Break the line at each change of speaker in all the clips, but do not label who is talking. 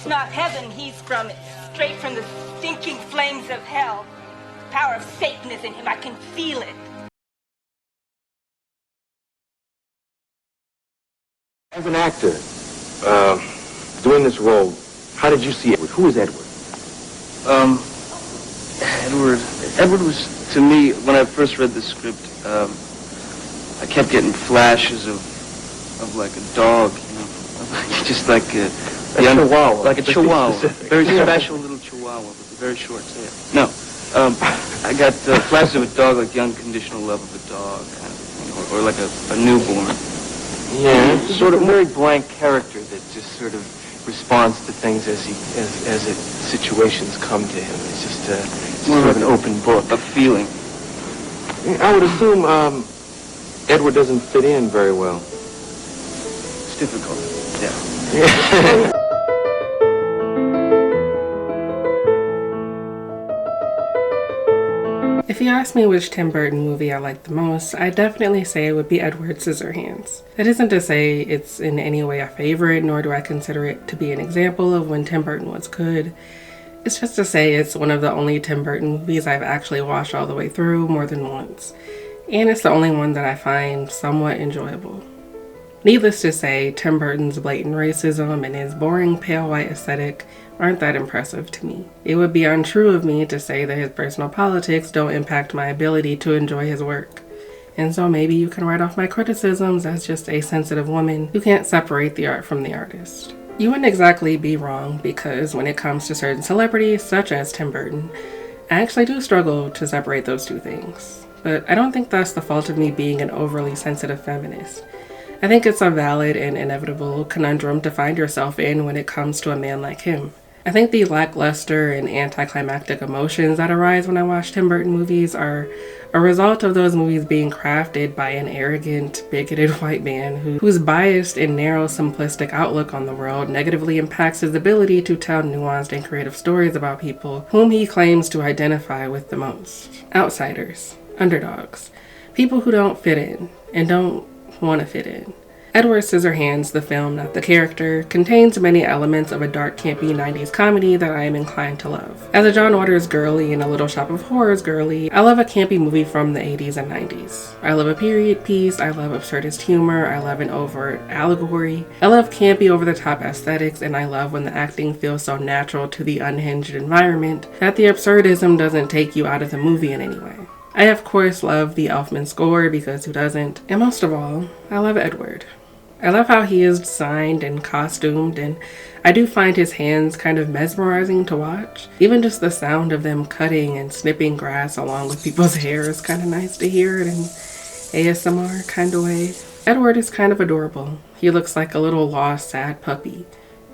not heaven he's from. It's straight from the stinking flames of hell. The power of Satan is in him. I can feel it.
As an actor, doing this role, how did you see Edward? Who is Edward?
Edward was, to me, when I first read the script, I kept getting flashes of like a dog, you know, just like a
chihuahua.
Like a chihuahua. Very special little chihuahua with a very short tail. No, I got flashes of a dog, like the unconditional love of a dog, kind of thing, or like a newborn.
Yeah,
Sort of very blank character that just sort of responds to things as situations come to him. It's just sort of an open book.
A feeling.
I would assume Edward doesn't fit in very well.
It's difficult. Yeah.
If you ask me which Tim Burton movie I like the most, I'd definitely say it would be Edward Scissorhands. That isn't to say it's in any way a favorite, nor do I consider it to be an example of when Tim Burton was good. It's just to say it's one of the only Tim Burton movies I've actually watched all the way through more than once. And it's the only one that I find somewhat enjoyable. Needless to say, Tim Burton's blatant racism and his boring pale white aesthetic aren't that impressive to me. It would be untrue of me to say that his personal politics don't impact my ability to enjoy his work. And so maybe you can write off my criticisms as just a sensitive woman who can't separate the art from the artist. You wouldn't exactly be wrong, because when it comes to certain celebrities, such as Tim Burton, I actually do struggle to separate those two things. But I don't think that's the fault of me being an overly sensitive feminist. I think it's a valid and inevitable conundrum to find yourself in when it comes to a man like him. I think the lackluster and anticlimactic emotions that arise when I watch Tim Burton movies are a result of those movies being crafted by an arrogant, bigoted white man whose biased and narrow, simplistic outlook on the world negatively impacts his ability to tell nuanced and creative stories about people whom he claims to identify with the most. Outsiders, underdogs, people who don't fit in and don't want to fit in. Edward Scissorhands, the film, not the character, contains many elements of a dark, campy 90s comedy that I am inclined to love. As a John Waters girly and a Little Shop of Horrors girly, I love a campy movie from the 80s and 90s. I love a period piece, I love absurdist humor, I love an overt allegory, I love campy over-the-top aesthetics, and I love when the acting feels so natural to the unhinged environment that the absurdism doesn't take you out of the movie in any way. I of course love the Elfman score, because who doesn't? And most of all, I love Edward. I love how he is designed and costumed, and I do find his hands kind of mesmerizing to watch. Even just the sound of them cutting and snipping grass along with people's hair is kind of nice to hear in ASMR kind of way. Edward is kind of adorable. He looks like a little lost, sad puppy.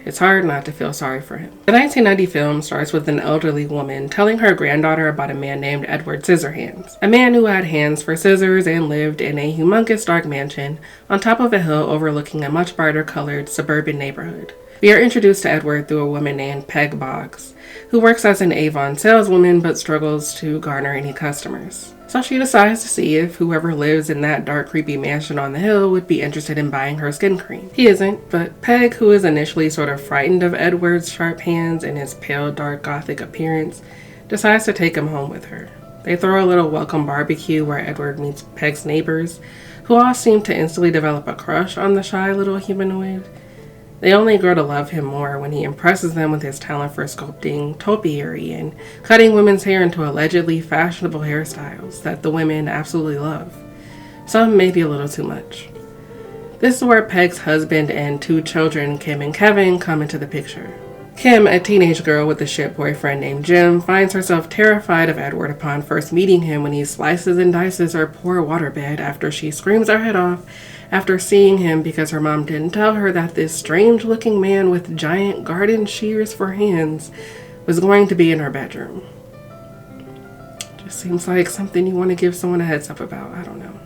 It's hard not to feel sorry for him. The 1990 film starts with an elderly woman telling her granddaughter about a man named Edward Scissorhands, a man who had hands for scissors and lived in a humongous dark mansion on top of a hill overlooking a much brighter colored suburban neighborhood. We are introduced to Edward through a woman named Peg Boggs, who works as an Avon saleswoman but struggles to garner any customers. So she decides to see if whoever lives in that dark, creepy mansion on the hill would be interested in buying her skin cream. He isn't, but Peg, who is initially sort of frightened of Edward's sharp hands and his pale, dark, gothic appearance, decides to take him home with her. They throw a little welcome barbecue where Edward meets Peg's neighbors, who all seem to instantly develop a crush on the shy little humanoid. They only grow to love him more when he impresses them with his talent for sculpting topiary and cutting women's hair into allegedly fashionable hairstyles that the women absolutely love. Some may be a little too much. This is where Peg's husband and two children, Kim and Kevin, come into the picture. Kim, a teenage girl with a shit boyfriend named Jim, finds herself terrified of Edward upon first meeting him when he slices and dices her poor waterbed after she screams her head off after seeing him because her mom didn't tell her that this strange-looking man with giant garden shears for hands was going to be in her bedroom. Just seems like something you want to give someone a heads up about, I don't know.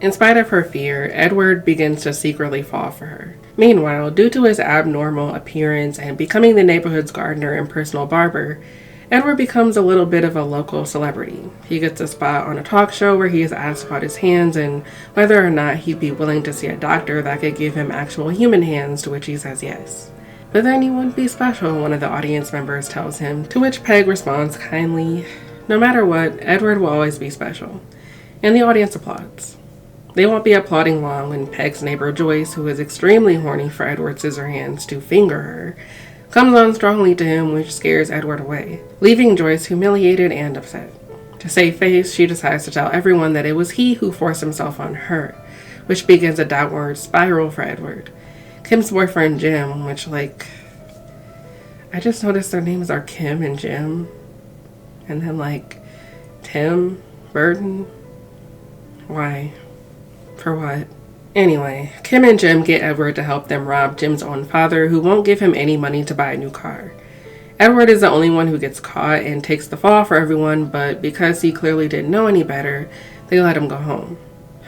In spite of her fear, Edward begins to secretly fall for her. Meanwhile, due to his abnormal appearance and becoming the neighborhood's gardener and personal barber, Edward becomes a little bit of a local celebrity. He gets a spot on a talk show where he is asked about his hands and whether or not he'd be willing to see a doctor that could give him actual human hands, to which he says yes. But then you wouldn't be special, one of the audience members tells him, to which Peg responds kindly, no matter what, Edward will always be special. And the audience applauds. They won't be applauding long when Peg's neighbor Joyce, who is extremely horny for Edward Scissorhands to finger her, comes on strongly to him, which scares Edward away, leaving Joyce humiliated and upset. To save face, she decides to tell everyone that it was he who forced himself on her, which begins a downward spiral for Edward. Kim's boyfriend Jim, which I just noticed their names are Kim and Jim, and then Tim Burton. Why? For what? Anyway, Kim and Jim get Edward to help them rob Jim's own father, who won't give him any money to buy a new car. Edward is the only one who gets caught and takes the fall for everyone, but because he clearly didn't know any better, they let him go home.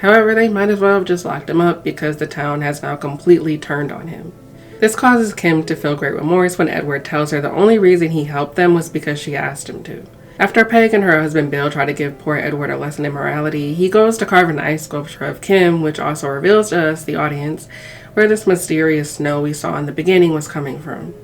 However, they might as well have just locked him up because the town has now completely turned on him. This causes Kim to feel great remorse when Edward tells her the only reason he helped them was because she asked him to. After Peg and her husband Bill try to give poor Edward a lesson in morality, he goes to carve an ice sculpture of Kim, which also reveals to us, the audience, where this mysterious snow we saw in the beginning was coming from.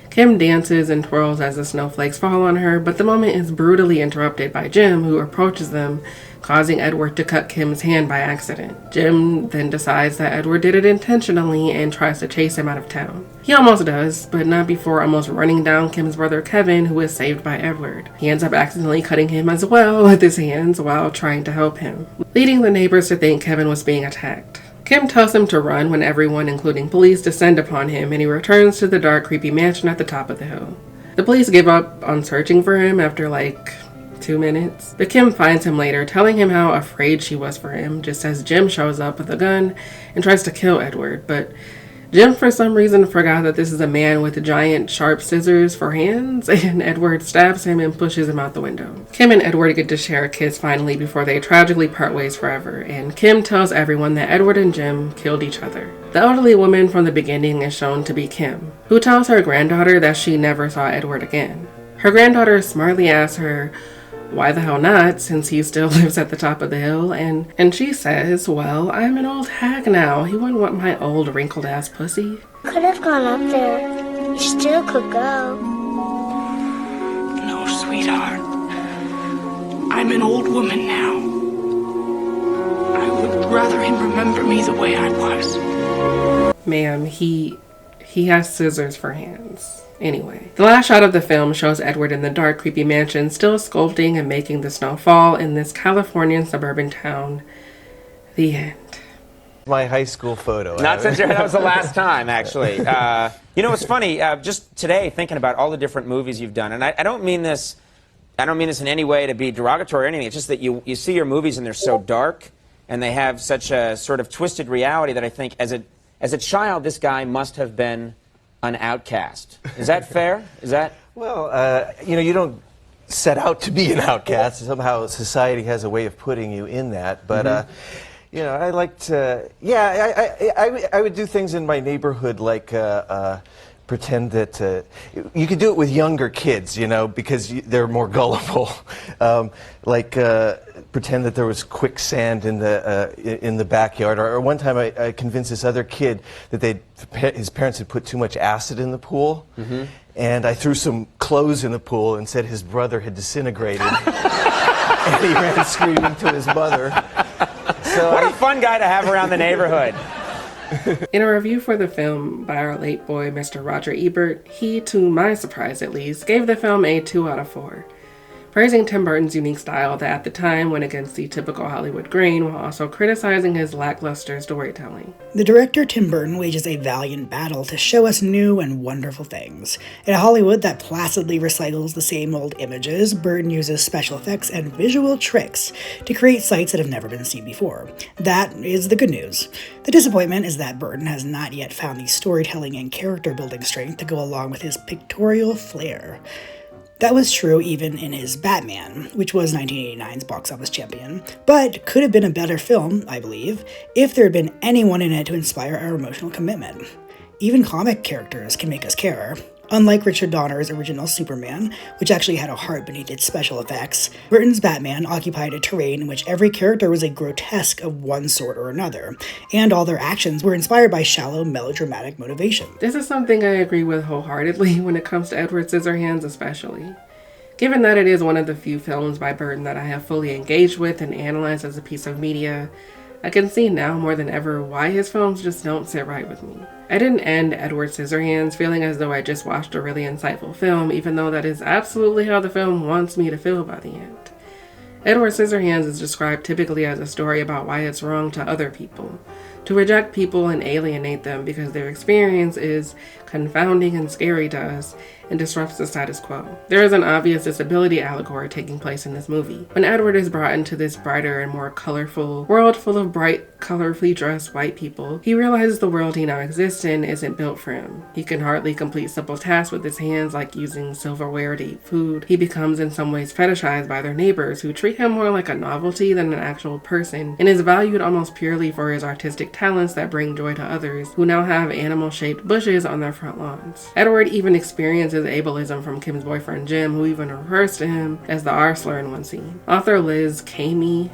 Kim dances and twirls as the snowflakes fall on her, but the moment is brutally interrupted by Jim, who approaches them, causing Edward to cut Kim's hand by accident. Jim then decides that Edward did it intentionally and tries to chase him out of town. He almost does, but not before almost running down Kim's brother Kevin, who is saved by Edward. He ends up accidentally cutting him as well with his hands while trying to help him, leading the neighbors to think Kevin was being attacked. Kim tells him to run when everyone, including police, descend upon him, and he returns to the dark, creepy mansion at the top of the hill. The police give up on searching for him after 2 minutes, but Kim finds him later, telling him how afraid she was for him, just as Jim shows up with a gun and tries to kill Edward. But Jim, for some reason, forgot that this is a man with giant sharp scissors for hands, and Edward stabs him and pushes him out the window. Kim and Edward get to share a kiss finally before they tragically part ways forever, and Kim tells everyone that Edward and Jim killed each other. The elderly woman from the beginning is shown to be Kim, who tells her granddaughter that she never saw Edward again. Her granddaughter smartly asks her, why the hell not, since he still lives at the top of the hill, and she says, well, I'm an old hag now. He wouldn't want my old wrinkled ass pussy.
Could have gone up there. You still could go.
No, sweetheart. I'm an old woman now. I would rather him remember me the way I was.
Ma'am, he has scissors for hands. Anyway, the last shot of the film shows Edward in the dark, creepy mansion, still sculpting and making the snow fall in this Californian suburban town. The end.
My high school photo.
Not since that was the last time, actually. It's funny. Just today, thinking about all the different movies you've done, and I don't mean this. I don't mean this in any way to be derogatory or anything. It's just that you see your movies and they're so dark, and they have such a sort of twisted reality that I think, as a child, this guy must have been an outcast. Is that fair? Is that?
Well, you don't set out to be an outcast. Somehow society has a way of putting you in that. But, I like to, I would do things in my neighborhood like pretend that, you could do it with younger kids, because they're more gullible. Pretend that there was quicksand in the backyard. Or one time I convinced this other kid that his parents had put too much acid in the pool. Mm-hmm. And I threw some clothes in the pool and said his brother had disintegrated. And he ran screaming to his mother. So
what a fun guy to have around the neighborhood.
In a review for the film by our late boy, Mr. Roger Ebert, he, to my surprise at least, gave the film a 2 out of 4. Praising Tim Burton's unique style that at the time went against the typical Hollywood grain while also criticizing his lackluster storytelling.
The director Tim Burton wages a valiant battle to show us new and wonderful things. In a Hollywood that placidly recycles the same old images, Burton uses special effects and visual tricks to create sights that have never been seen before. That is the good news. The disappointment is that Burton has not yet found the storytelling and character building strength to go along with his pictorial flair. That was true even in his Batman, which was 1989's box office champion, but could have been a better film, I believe, if there had been anyone in it to inspire our emotional commitment. Even comic characters can make us care. Unlike Richard Donner's original Superman, which actually had a heart beneath its special effects, Burton's Batman occupied a terrain in which every character was a grotesque of one sort or another, and all their actions were inspired by shallow melodramatic motivation.
This is something I agree with wholeheartedly when it comes to Edward Scissorhands especially. Given that it is one of the few films by Burton that I have fully engaged with and analyzed as a piece of media, I can see now more than ever why his films just don't sit right with me. I didn't end Edward Scissorhands feeling as though I just watched a really insightful film, even though that is absolutely how the film wants me to feel by the end. Edward Scissorhands is described typically as a story about why it's wrong to other people, to reject people and alienate them because their experience is confounding and scary to us and disrupts the status quo. There is an obvious disability allegory taking place in this movie. When Edward is brought into this brighter and more colorful world full of bright, colorfully dressed white people, he realizes the world he now exists in isn't built for him. He can hardly complete simple tasks with his hands like using silverware to eat food. He becomes in some ways fetishized by their neighbors who treat him more like a novelty than an actual person, and is valued almost purely for his artistic talents that bring joy to others who now have animal-shaped bushes on their front lawns. Edward even experiences ableism from Kim's boyfriend Jim, who even refers to him as the R slur in one scene. Author Liz Camey,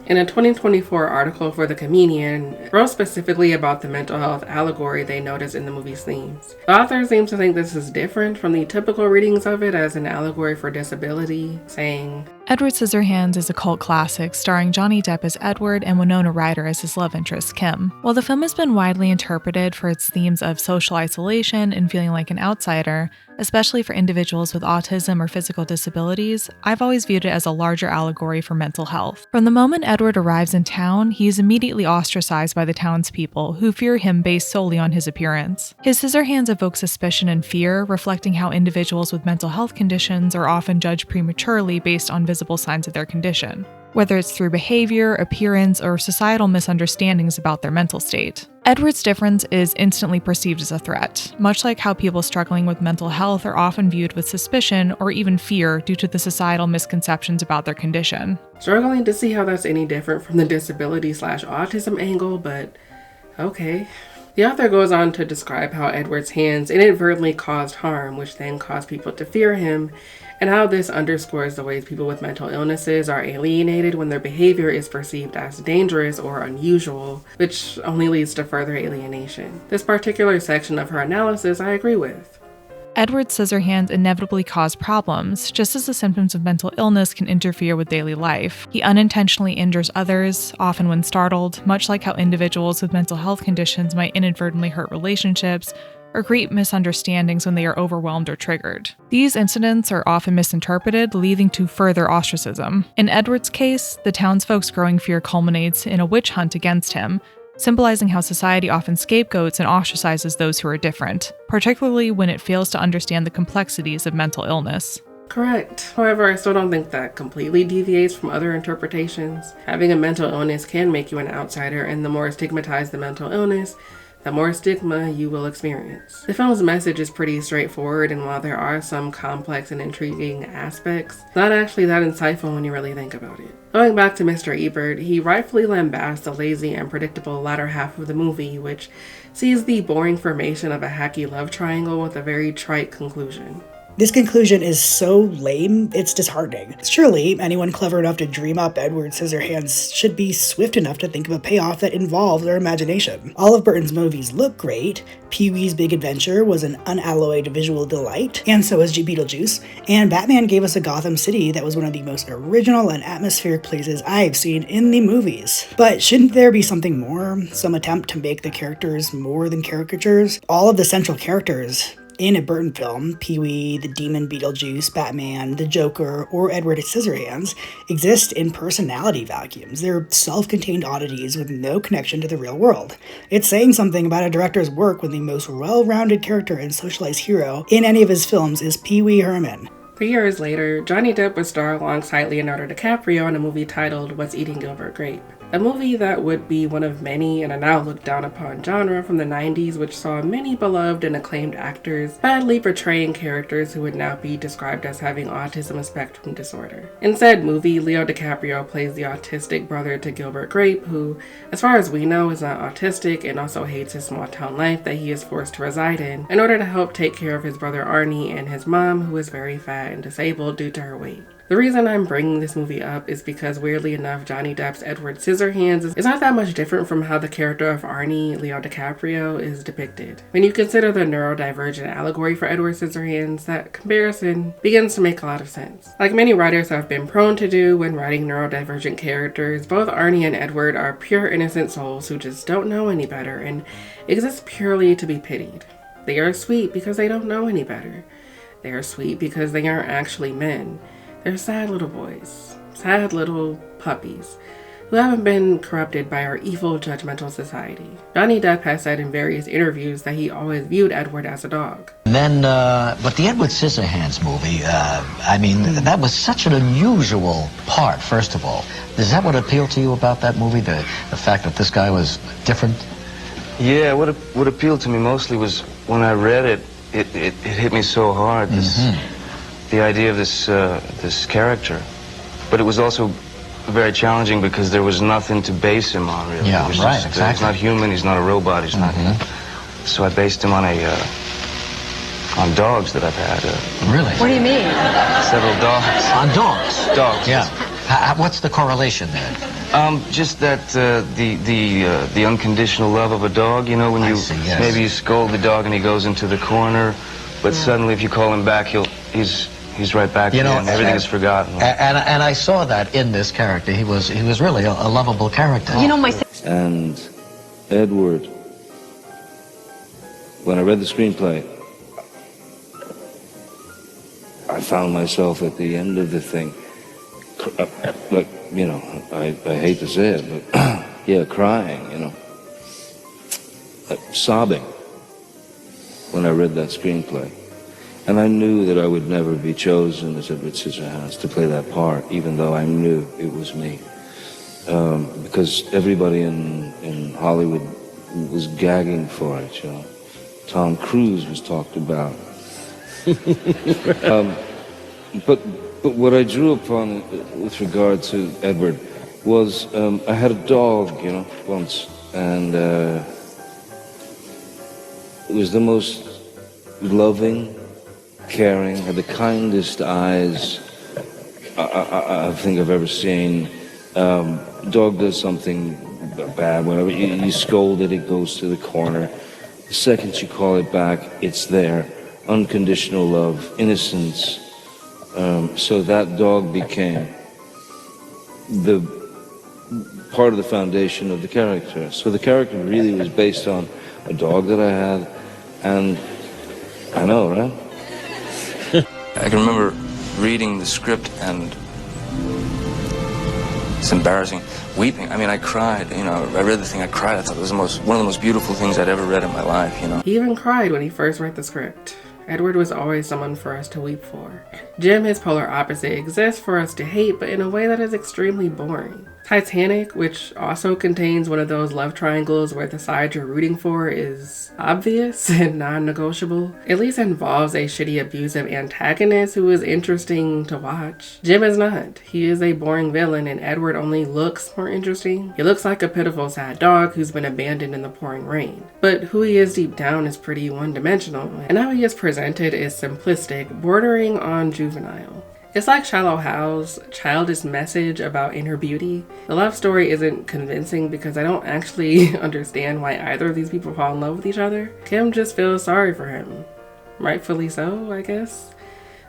in a 2024 article for The Comedian, wrote specifically about the mental health allegory they noticed in the movie's themes. The author seems to think this is different from the typical readings of it as an allegory for disability, saying,
Edward Scissorhands is a cult classic starring Johnny Depp as Edward and Winona Ryder as his love interest, Kim. While the film has been widely interpreted for its themes of social isolation and feeling like an outsider, especially for individuals with autism or physical disabilities, I've always viewed it as a larger allegory for mental health. From the moment Edward arrives in town, he is immediately ostracized by the townspeople, who fear him based solely on his appearance. His Scissorhands evoke suspicion and fear, reflecting how individuals with mental health conditions are often judged prematurely based on visible signs of their condition, whether it's through behavior, appearance, or societal misunderstandings about their mental state. Edward's difference is instantly perceived as a threat, much like how people struggling with mental health are often viewed with suspicion or even fear due to the societal misconceptions about their condition.
Struggling to see how that's any different from the disability/autism angle, but okay. The author goes on to describe how Edward's hands inadvertently caused harm, which then caused people to fear him, and how this underscores the ways people with mental illnesses are alienated when their behavior is perceived as dangerous or unusual, which only leads to further alienation. This particular section of her analysis I agree with.
Edward Scissorhands inevitably cause problems, just as the symptoms of mental illness can interfere with daily life. He unintentionally injures others, often when startled, much like how individuals with mental health conditions might inadvertently hurt relationships or create misunderstandings when they are overwhelmed or triggered. These incidents are often misinterpreted, leading to further ostracism. In Edward's case, the townsfolk's growing fear culminates in a witch hunt against him, symbolizing how society often scapegoats and ostracizes those who are different, particularly when it fails to understand the complexities of mental illness.
Correct. However, I still don't think that completely deviates from other interpretations. Having a mental illness can make you an outsider, and the more stigmatized the mental illness, the more stigma you will experience. The film's message is pretty straightforward, and while there are some complex and intriguing aspects, it's not actually that insightful when you really think about it. Going back to Mr. Ebert, he rightfully lambasts the lazy and predictable latter half of the movie, which sees the boring formation of a hacky love triangle with a very trite conclusion.
This conclusion is so lame, it's disheartening. Surely, anyone clever enough to dream up Edward Scissorhands should be swift enough to think of a payoff that involves their imagination. All of Burton's movies look great. Pee-wee's Big Adventure was an unalloyed visual delight, and so is Beetlejuice, and Batman gave us a Gotham City that was one of the most original and atmospheric places I've seen in the movies. But shouldn't there be something more? Some attempt to make the characters more than caricatures? All of the central characters in a Burton film, Pee-wee, the Demon Beetlejuice, Batman, the Joker, or Edward Scissorhands, exist in personality vacuums. They're self-contained oddities with no connection to the real world. It's saying something about a director's work when the most well-rounded character and socialized hero in any of his films is Pee-wee Herman.
3 years later, Johnny Depp would star alongside Leonardo DiCaprio in a movie titled What's Eating Gilbert Grape. A movie that would be one of many in a now looked down upon genre from the 90s, which saw many beloved and acclaimed actors badly portraying characters who would now be described as having autism spectrum disorder. In said movie, Leo DiCaprio plays the autistic brother to Gilbert Grape, who, as far as we know, is not autistic and also hates his small town life that he is forced to reside in order to help take care of his brother Arnie and his mom, who is very fat and disabled due to her weight. The reason I'm bringing this movie up is because, weirdly enough, Johnny Depp's Edward Scissorhands is not that much different from how the character of Arnie, Leo DiCaprio, is depicted. When you consider the neurodivergent allegory for Edward Scissorhands, that comparison begins to make a lot of sense. Like many writers have been prone to do when writing neurodivergent characters, both Arnie and Edward are pure innocent souls who just don't know any better and exist purely to be pitied. They are sweet because they don't know any better. They are sweet because they aren't actually men. They're sad little boys, sad little puppies, who haven't been corrupted by our evil, judgmental society. Johnny Depp has said in various interviews that he always viewed Edward as a dog.
And then, but the Edward Scissorhands movie, I mean, that was such an unusual part, first of all. Is that what appealed to you about that movie, the fact that this guy was different?
Yeah, what appealed to me mostly was when I read it, it hit me so hard, the idea of this character. But it was also very challenging because there was nothing to base him on, really.
Yeah, right, exactly.
He's not human, he's not a robot, he's not... So I based him on dogs that I've had.
Really?
What do you mean?
Several dogs.
On dogs?
Dogs.
Yeah. What's the correlation there?
Just that the unconditional love of a dog, you know, when maybe you scold the dog and he goes into the corner, but suddenly if you call him back, he's right back, you know, and everything is forgotten.
And I saw that in this character. He was really a lovable character.
You know, my...
And Edward, when I read the screenplay, I found myself at the end of the thing, like, you know, I hate to say it, but yeah, crying, you know, sobbing when I read that screenplay. And I knew that I would never be chosen as Edward Scissorhands to play that part, even though I knew it was me. Because everybody in Hollywood was gagging for it, you know. Tom Cruise was talked about. But what I drew upon with regard to Edward was I had a dog, you know, once, and it was the most loving, caring, had the kindest eyes I think I've ever seen. Dog does something bad, whenever you scold it, it goes to the corner. The second you call it back, it's there. Unconditional love, innocence. So that dog became the part of the foundation of the character. So the character really was based on a dog that I had, and I know, right?
I can remember reading the script and it's embarrassing, weeping. I mean, I cried, you know, I read the thing, I cried. I thought it was one of the most beautiful things I'd ever read in my life, you know.
He even cried when he first read the script. Edward was always someone for us to weep for. Jim, his polar opposite, exists for us to hate, but in a way that is extremely boring. Titanic, which also contains one of those love triangles where the side you're rooting for is obvious and non-negotiable, at least involves a shitty abusive antagonist who is interesting to watch. Jim is not. He is a boring villain, and Edward only looks more interesting. He looks like a pitiful sad dog who's been abandoned in the pouring rain. But who he is deep down is pretty one-dimensional, and how he is presented is simplistic, bordering on juvenile. It's like Shallow Hal's childish message about inner beauty. The love story isn't convincing because I don't actually understand why either of these people fall in love with each other. Kim just feels sorry for him. Rightfully so, I guess.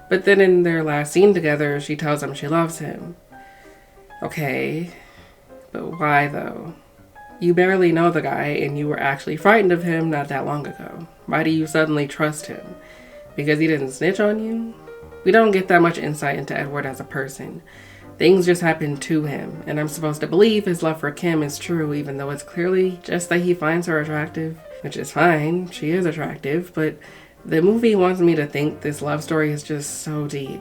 But then in their last scene together, she tells him she loves him. Okay, but why though? You barely know the guy and you were actually frightened of him not that long ago. Why do you suddenly trust him? Because he didn't snitch on you? We don't get that much insight into Edward as a person. Things just happen to him, and I'm supposed to believe his love for Kim is true, even though it's clearly just that he finds her attractive, which is fine, she is attractive, but the movie wants me to think this love story is just so deep,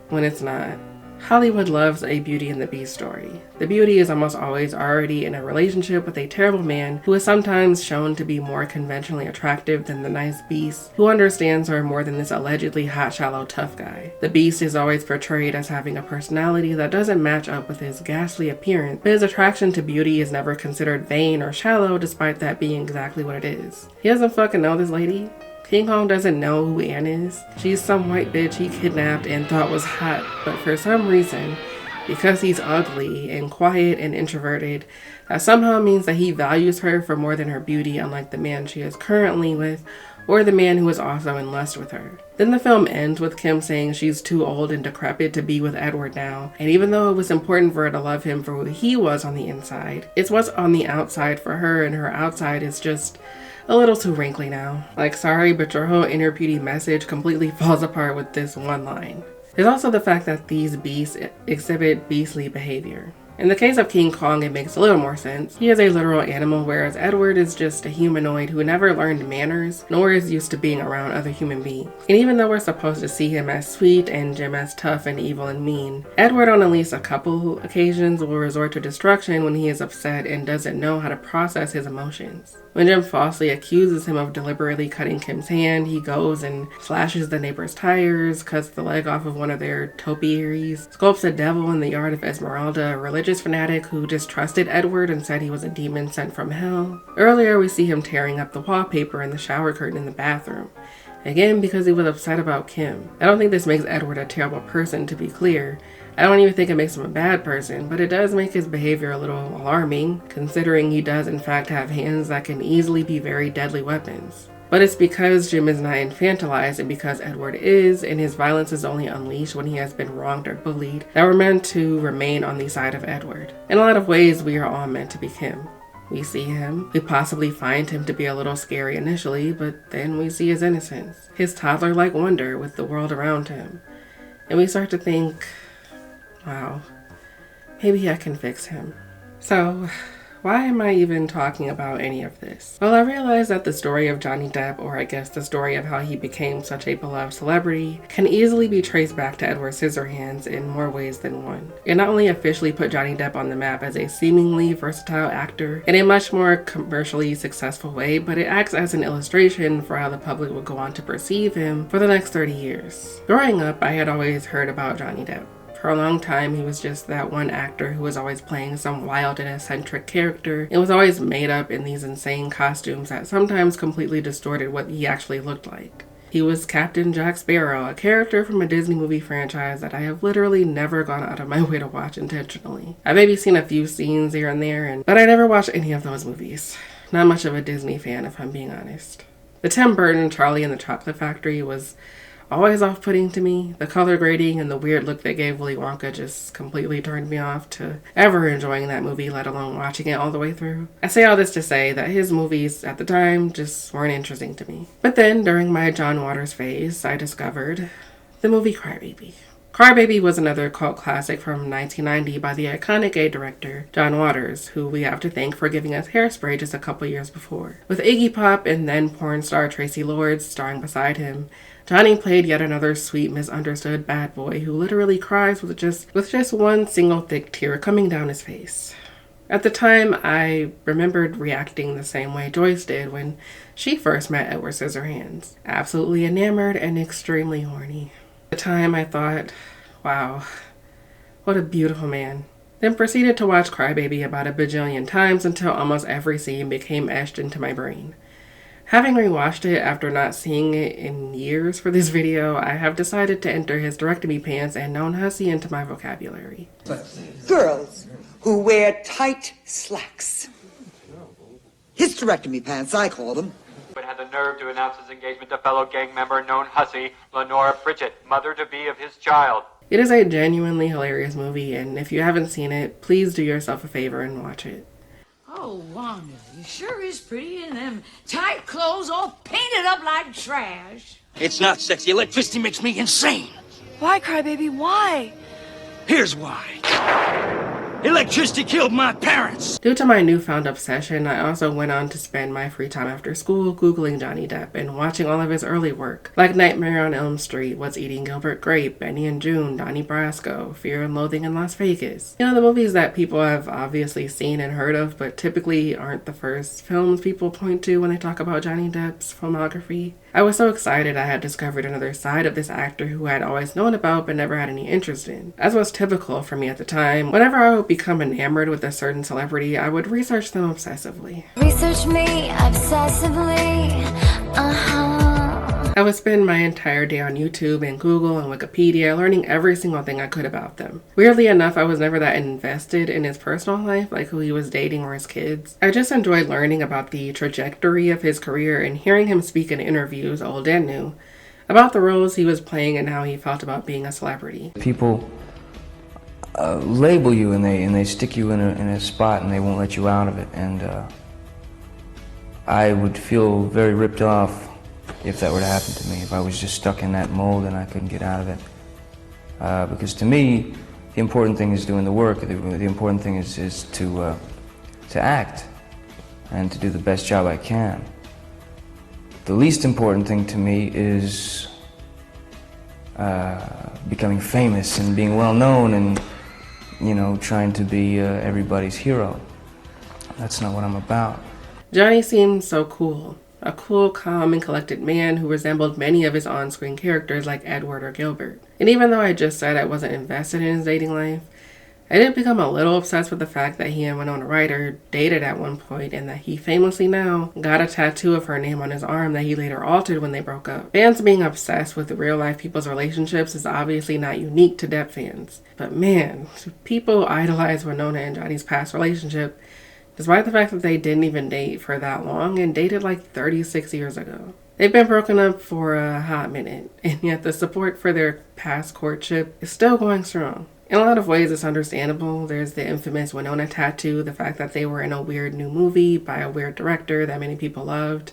when it's not. Hollywood loves a Beauty and the Beast story. The beauty is almost always already in a relationship with a terrible man who is sometimes shown to be more conventionally attractive than the nice beast, who understands her more than this allegedly hot, shallow, tough guy. The beast is always portrayed as having a personality that doesn't match up with his ghastly appearance, but his attraction to beauty is never considered vain or shallow, despite that being exactly what it is. He doesn't fucking know this lady. King Kong doesn't know who Anne is. She's some white bitch he kidnapped and thought was hot, but for some reason, because he's ugly and quiet and introverted, that somehow means that he values her for more than her beauty, unlike the man she is currently with, or the man who is also in lust with her. Then the film ends with Kim saying she's too old and decrepit to be with Edward now, and even though it was important for her to love him for who he was on the inside, it's what's on the outside for her, and her outside is just a little too wrinkly now. Like, sorry, but your whole inner beauty message completely falls apart with this one line. There's also the fact that these beasts exhibit beastly behavior. In the case of King Kong, it makes a little more sense. He is a literal animal, whereas Edward is just a humanoid who never learned manners, nor is used to being around other human beings. And even though we're supposed to see him as sweet and Jim as tough and evil and mean, Edward on at least a couple occasions will resort to destruction when he is upset and doesn't know how to process his emotions. When Jim falsely accuses him of deliberately cutting Kim's hand, he goes and slashes the neighbor's tires, cuts the leg off of one of their topiaries, sculpts a devil in the yard of Esmeralda, a religious fanatic who distrusted Edward and said he was a demon sent from hell. Earlier, we see him tearing up the wallpaper and the shower curtain in the bathroom. Again, because he was upset about Kim. I don't think this makes Edward a terrible person, to be clear. I don't even think it makes him a bad person, but it does make his behavior a little alarming, considering he does in fact have hands that can easily be very deadly weapons. But it's because Jim is not infantilized and because Edward is, and his violence is only unleashed when he has been wronged or bullied, that we're meant to remain on the side of Edward. In a lot of ways, we are all meant to be Kim. We see him, we possibly find him to be a little scary initially, but then we see his innocence, his toddler-like wonder with the world around him. And we start to think, wow, maybe I can fix him. So, why am I even talking about any of this? Well, I realize that the story of Johnny Depp, or I guess the story of how he became such a beloved celebrity, can easily be traced back to Edward Scissorhands in more ways than one. It not only officially put Johnny Depp on the map as a seemingly versatile actor in a much more commercially successful way, but it acts as an illustration for how the public would go on to perceive him for the next 30 years. Growing up, I had always heard about Johnny Depp. For a long time, he was just that one actor who was always playing some wild and eccentric character and was always made up in these insane costumes that sometimes completely distorted what he actually looked like. He was Captain Jack Sparrow, a character from a Disney movie franchise that I have literally never gone out of my way to watch intentionally. I've maybe seen a few scenes here and there, but I never watched any of those movies. Not much of a Disney fan, if I'm being honest. The Tim Burton Charlie and the Chocolate Factory was always off-putting to me. The color grading and the weird look they gave Willy Wonka just completely turned me off to ever enjoying that movie, let alone watching it all the way through. I say all this to say that his movies at the time just weren't interesting to me. But then, during my John Waters phase, I discovered the movie Crybaby. Crybaby was another cult classic from 1990 by the iconic gay director John Waters, who we have to thank for giving us Hairspray just a couple years before. With Iggy Pop and then porn star Tracy Lords starring beside him, Johnny played yet another sweet, misunderstood bad boy who literally cries with just one single thick tear coming down his face. At the time, I remembered reacting the same way Joyce did when she first met Edward Scissorhands. Absolutely enamored and extremely horny. At the time, I thought, wow, what a beautiful man. Then proceeded to watch Crybaby about a bajillion times until almost every scene became etched into my brain. Having rewatched it after not seeing it in years for this video, I have decided to enter hysterectomy pants and known hussy into my vocabulary.
Girls who wear tight slacks. Hysterectomy pants, I call them.
But had the nerve to announce his engagement to fellow gang member known hussy, Lenora Pritchett, mother-to-be of his child.
It is a genuinely hilarious movie, and if you haven't seen it, please do yourself a favor and watch it.
Oh, Wanda, you sure is pretty in them tight clothes all painted up like trash.
It's not sexy. Electricity makes me insane.
Why, Crybaby, why?
Here's why. Electricity killed my parents.
Due to my newfound obsession, I also went on to spend my free time after school Googling Johnny Depp and watching all of his early work, like Nightmare on Elm Street, What's Eating Gilbert Grape, Benny and June, Donnie Brasco, Fear and Loathing in Las Vegas. You know, the movies that people have obviously seen and heard of, but typically aren't the first films people point to when they talk about Johnny Depp's filmography. I was so excited I had discovered another side of this actor who I had always known about but never had any interest in. As was typical for me at the time, whenever I would become enamored with a certain celebrity, I would research them obsessively.
Research me obsessively.
I would spend my entire day on YouTube and Google and Wikipedia learning every single thing I could about them. Weirdly enough, I was never that invested in his personal life, like who he was dating or his kids. I just enjoyed learning about the trajectory of his career and hearing him speak in interviews, old and new, about the roles he was playing and how he felt about being a celebrity.
People label you and they stick you in a spot and they won't let you out of it. And I would feel very ripped off if that were to happen to me, if I was just stuck in that mold and I couldn't get out of it. Because to me, the important thing is doing the work. The important thing is to act and to do the best job I can. The least important thing to me is becoming famous and being well known and, you know, trying to be everybody's hero. That's not what I'm about.
Johnny seemed so cool. A cool, calm, and collected man who resembled many of his on-screen characters like Edward or Gilbert. And even though I just said I wasn't invested in his dating life, I did become a little obsessed with the fact that he and Winona Ryder dated at one point and that he famously now got a tattoo of her name on his arm that he later altered when they broke up. Fans being obsessed with real-life people's relationships is obviously not unique to Depp fans. But man, people idolize Winona and Johnny's past relationship despite the fact that they didn't even date for that long and dated like 36 years ago. They've been broken up for a hot minute, and yet the support for their past courtship is still going strong. In a lot of ways, it's understandable. There's the infamous Winona tattoo, the fact that they were in a weird new movie by a weird director that many people loved,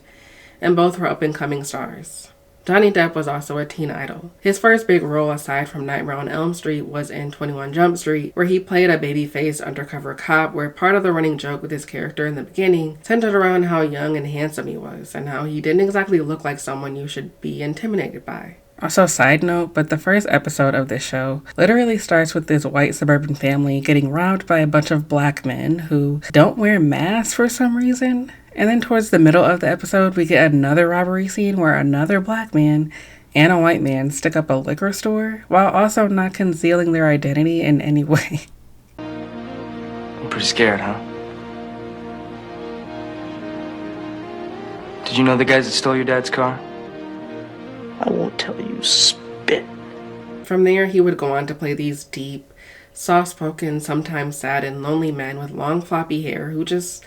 and both were up-and-coming stars. Johnny Depp was also a teen idol. His first big role aside from Nightmare on Elm Street was in 21 Jump Street, where he played a baby-faced undercover cop, where part of the running joke with his character in the beginning centered around how young and handsome he was, and how he didn't exactly look like someone you should be intimidated by. Also, side note, but the first episode of this show literally starts with this white suburban family getting robbed by a bunch of black men who don't wear masks for some reason. And then towards the middle of the episode, we get another robbery scene where another black man and a white man stick up a liquor store while also not concealing their identity in any way.
I'm pretty scared, huh? Did you know the guys that stole your dad's car? I won't tell you, spit.
From there, he would go on to play these deep, soft-spoken, sometimes sad and lonely men with long floppy hair who just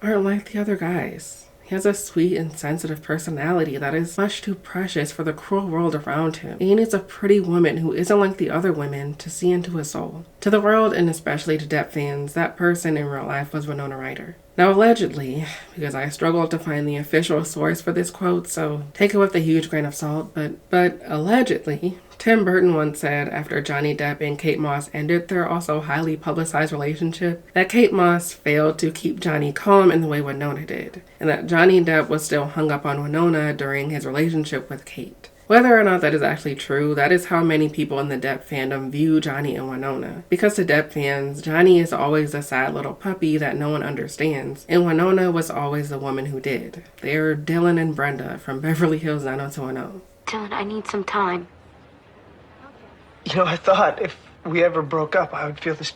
aren't like the other guys. He has a sweet and sensitive personality that is much too precious for the cruel world around him. And he needs a pretty woman who isn't like the other women to see into his soul. To the world, and especially to Depp fans, that person in real life was Winona Ryder. Now allegedly, because I struggled to find the official source for this quote, so take it with a huge grain of salt, but allegedly, Tim Burton once said after Johnny Depp and Kate Moss ended their also highly publicized relationship that Kate Moss failed to keep Johnny calm in the way Winona did, and that Johnny Depp was still hung up on Winona during his relationship with Kate. Whether or not that is actually true, that is how many people in the Depp fandom view Johnny and Winona. Because to Depp fans, Johnny is always a sad little puppy that no one understands, and Winona was always the woman who did. They're Dylan and Brenda from Beverly Hills 90210.
Dylan, I need some time.
You know, I thought if we ever broke up, I would feel this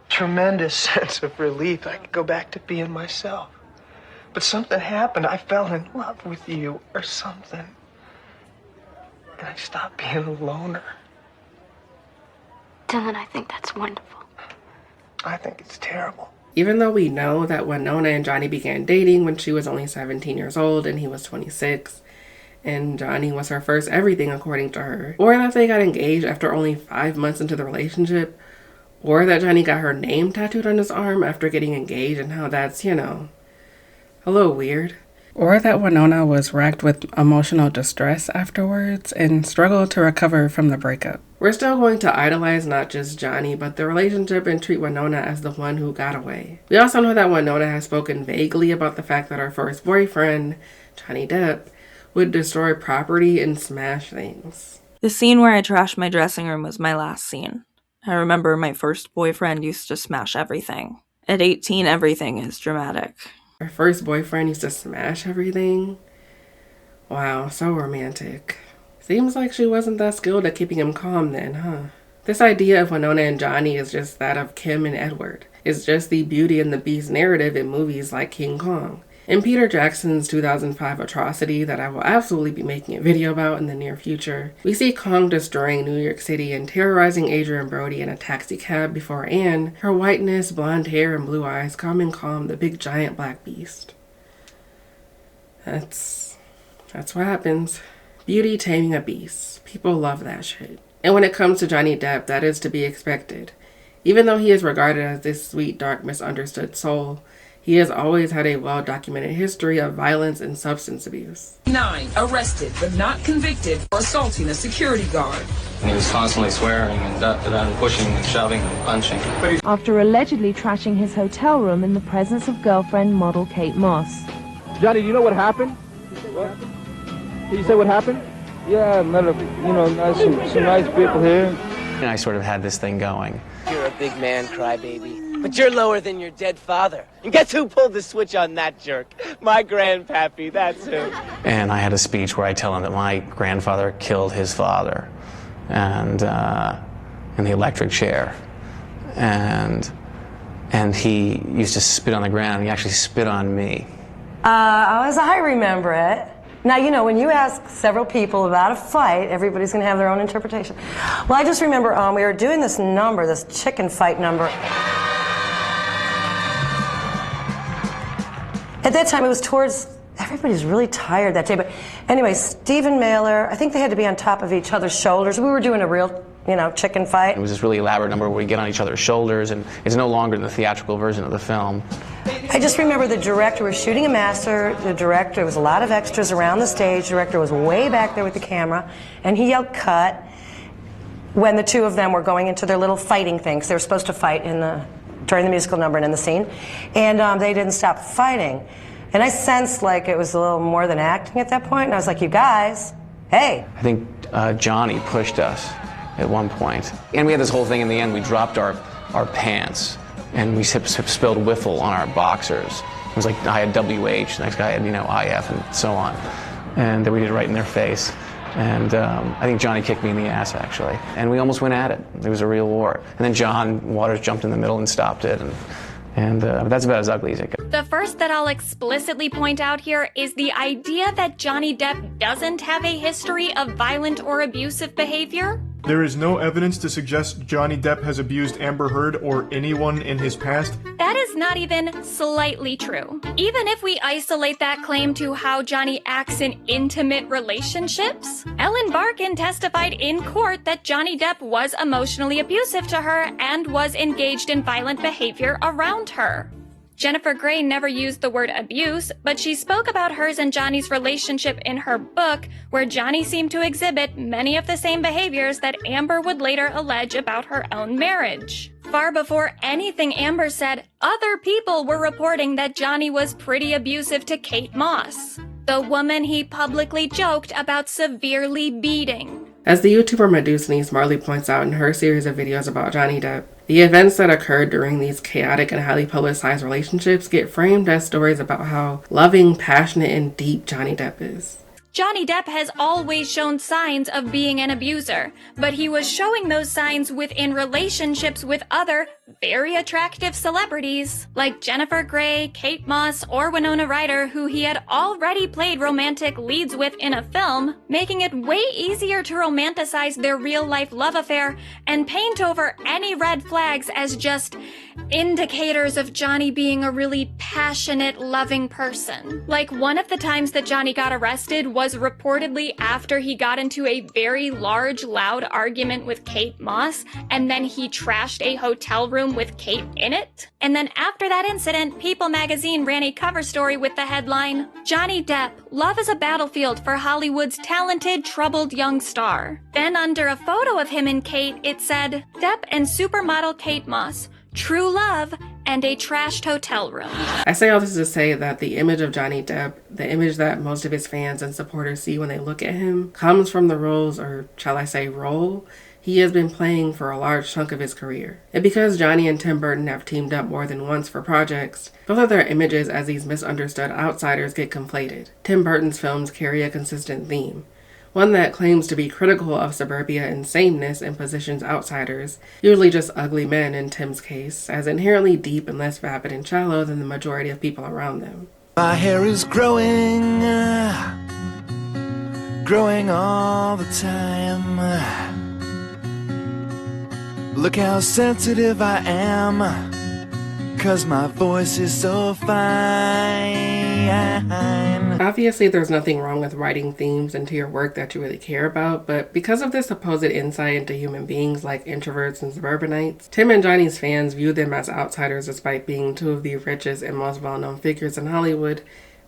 tremendous sense of relief. I could go back to being myself. But something happened. I fell in love with you or something. And I stopped being a loner.
Dylan, I think that's wonderful.
I think it's terrible.
Even though we know that Winona and Johnny began dating when she was only 17 years old and he was 26, and Johnny was her first everything according to her, or that they got engaged after only 5 months into the relationship, or that Johnny got her name tattooed on his arm after getting engaged and how that's, you know, a little weird. Or that Winona was racked with emotional distress afterwards and struggled to recover from the breakup. We're still going to idolize not just Johnny, but the relationship and treat Winona as the one who got away. We also know that Winona has spoken vaguely about the fact that her first boyfriend, Johnny Depp, would destroy property and smash things.
The scene where I trashed my dressing room was my last scene. I remember my first boyfriend used to smash everything. At 18, everything is dramatic.
Her first boyfriend used to smash everything? Wow, so romantic. Seems like she wasn't that skilled at keeping him calm then, huh? This idea of Winona and Johnny is just that of Kim and Edward. It's just the Beauty and the Beast narrative in movies like King Kong. In Peter Jackson's 2005 atrocity that I will absolutely be making a video about in the near future, we see Kong destroying New York City and terrorizing Adrian Brody in a taxi cab before Anne, her whiteness, blonde hair, and blue eyes, calm the big giant black beast. That's what happens. Beauty taming a beast. People love that shit. And when it comes to Johnny Depp, that is to be expected. Even though he is regarded as this sweet, dark, misunderstood soul, he has always had a well-documented history of violence and substance abuse.
9 arrested but not convicted for assaulting a security guard.
And he was constantly swearing and pushing and shoving and punching.
After allegedly trashing his hotel room in the presence of girlfriend model Kate Moss.
Johnny, do you know what happened? What? Can you say what happened? Yeah, I met some nice people here.
And I sort of had this thing going.
You're a big man, crybaby, but you're lower than your dead father. And guess who pulled the switch on that jerk? My grandpappy, that's who.
And I had a speech where I tell him that my grandfather killed his father, and in the electric chair, and he used to spit on the ground. He actually spit on me.
As I remember it. Now, you know, when you ask several people about a fight, everybody's going to have their own interpretation. Well, I just remember we were doing this number, this chicken fight number. At that time, it was towards, everybody's really tired that day. But anyway, Stephen Mailer, I think they had to be on top of each other's shoulders. We were doing a real, chicken fight.
It was this really elaborate number where we get on each other's shoulders, and it's no longer the theatrical version of the film.
I just remember the director was shooting a master. There was a lot of extras around the stage. The director was way back there with the camera, and he yelled cut when the two of them were going into their little fighting things. They were supposed to fight during the musical number and in the scene, and they didn't stop fighting. And I sensed like it was a little more than acting at that point, and I was like, you guys, hey.
I think Johnny pushed us at one point. And we had this whole thing in the end, we dropped our pants. And we spilled wiffle on our boxers. It was like I had WH, the next guy had, IF, and so on. And we did it right in their face. And I think Johnny kicked me in the ass, actually. And we almost went at it. It was a real war. And then John Waters jumped in the middle and stopped it. And that's about as ugly as it goes.
The first that I'll explicitly point out here is the idea that Johnny Depp doesn't have a history of violent or abusive behavior.
There is no evidence to suggest Johnny Depp has abused Amber Heard or anyone in his past.
That is not even slightly true. Even if we isolate that claim to how Johnny acts in intimate relationships, Ellen Barkin testified in court that Johnny Depp was emotionally abusive to her and was engaged in violent behavior around her. Jennifer Grey never used the word abuse, but she spoke about hers and Johnny's relationship in her book, where Johnny seemed to exhibit many of the same behaviors that Amber would later allege about her own marriage. Far before anything Amber said, other people were reporting that Johnny was pretty abusive to Kate Moss, the woman he publicly joked about severely beating.
As the YouTuber Medusines Marley points out in her series of videos about Johnny Depp, the events that occurred during these chaotic and highly publicized relationships get framed as stories about how loving, passionate, and deep Johnny Depp is.
Johnny Depp has always shown signs of being an abuser, but he was showing those signs within relationships with other very attractive celebrities like Jennifer Grey, Kate Moss, or Winona Ryder, who he had already played romantic leads with in a film, making it way easier to romanticize their real-life love affair and paint over any red flags as just indicators of Johnny being a really passionate, loving person. Like one of the times that Johnny got arrested was was reportedly after he got into a very large, loud argument with Kate Moss, and then he trashed a hotel room with Kate in it. And then after that incident, People magazine ran a cover story with the headline, "Johnny Depp, Love is a Battlefield for Hollywood's Talented, Troubled Young Star." Then under a photo of him and Kate, it said, "Depp and supermodel Kate Moss, true love and a trashed hotel room."
I say all this to say that the image of Johnny Depp, the image that most of his fans and supporters see when they look at him, comes from the roles, or shall I say role, he has been playing for a large chunk of his career. And because Johnny and Tim Burton have teamed up more than once for projects, both of their images as these misunderstood outsiders get conflated. Tim Burton's films carry a consistent theme, one that claims to be critical of suburbia and sameness and positions outsiders, usually just ugly men in Tim's case, as inherently deep and less vapid and shallow than the majority of people around them.
My hair is growing, growing all the time. Look how sensitive I am, 'cause my voice is so fine.
Obviously, there's nothing wrong with writing themes into your work that you really care about, but because of this supposed insight into human beings like introverts and suburbanites, Tim and Johnny's fans view them as outsiders despite being two of the richest and most well-known figures in Hollywood,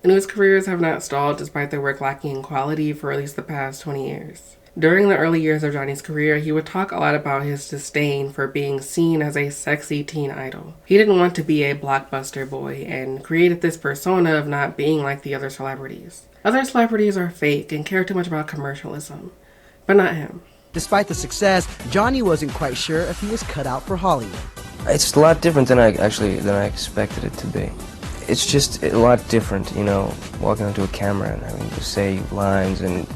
and whose careers have not stalled despite their work lacking in quality for at least the past 20 years. During the early years of Johnny's career, he would talk a lot about his disdain for being seen as a sexy teen idol. He didn't want to be a blockbuster boy and created this persona of not being like the other celebrities. Other celebrities are fake and care too much about commercialism, but not him.
Despite the success, Johnny wasn't quite sure if he was cut out for Hollywood.
It's a lot different than I expected it to be. It's just a lot different, you know, walking onto a camera and having to say lines and,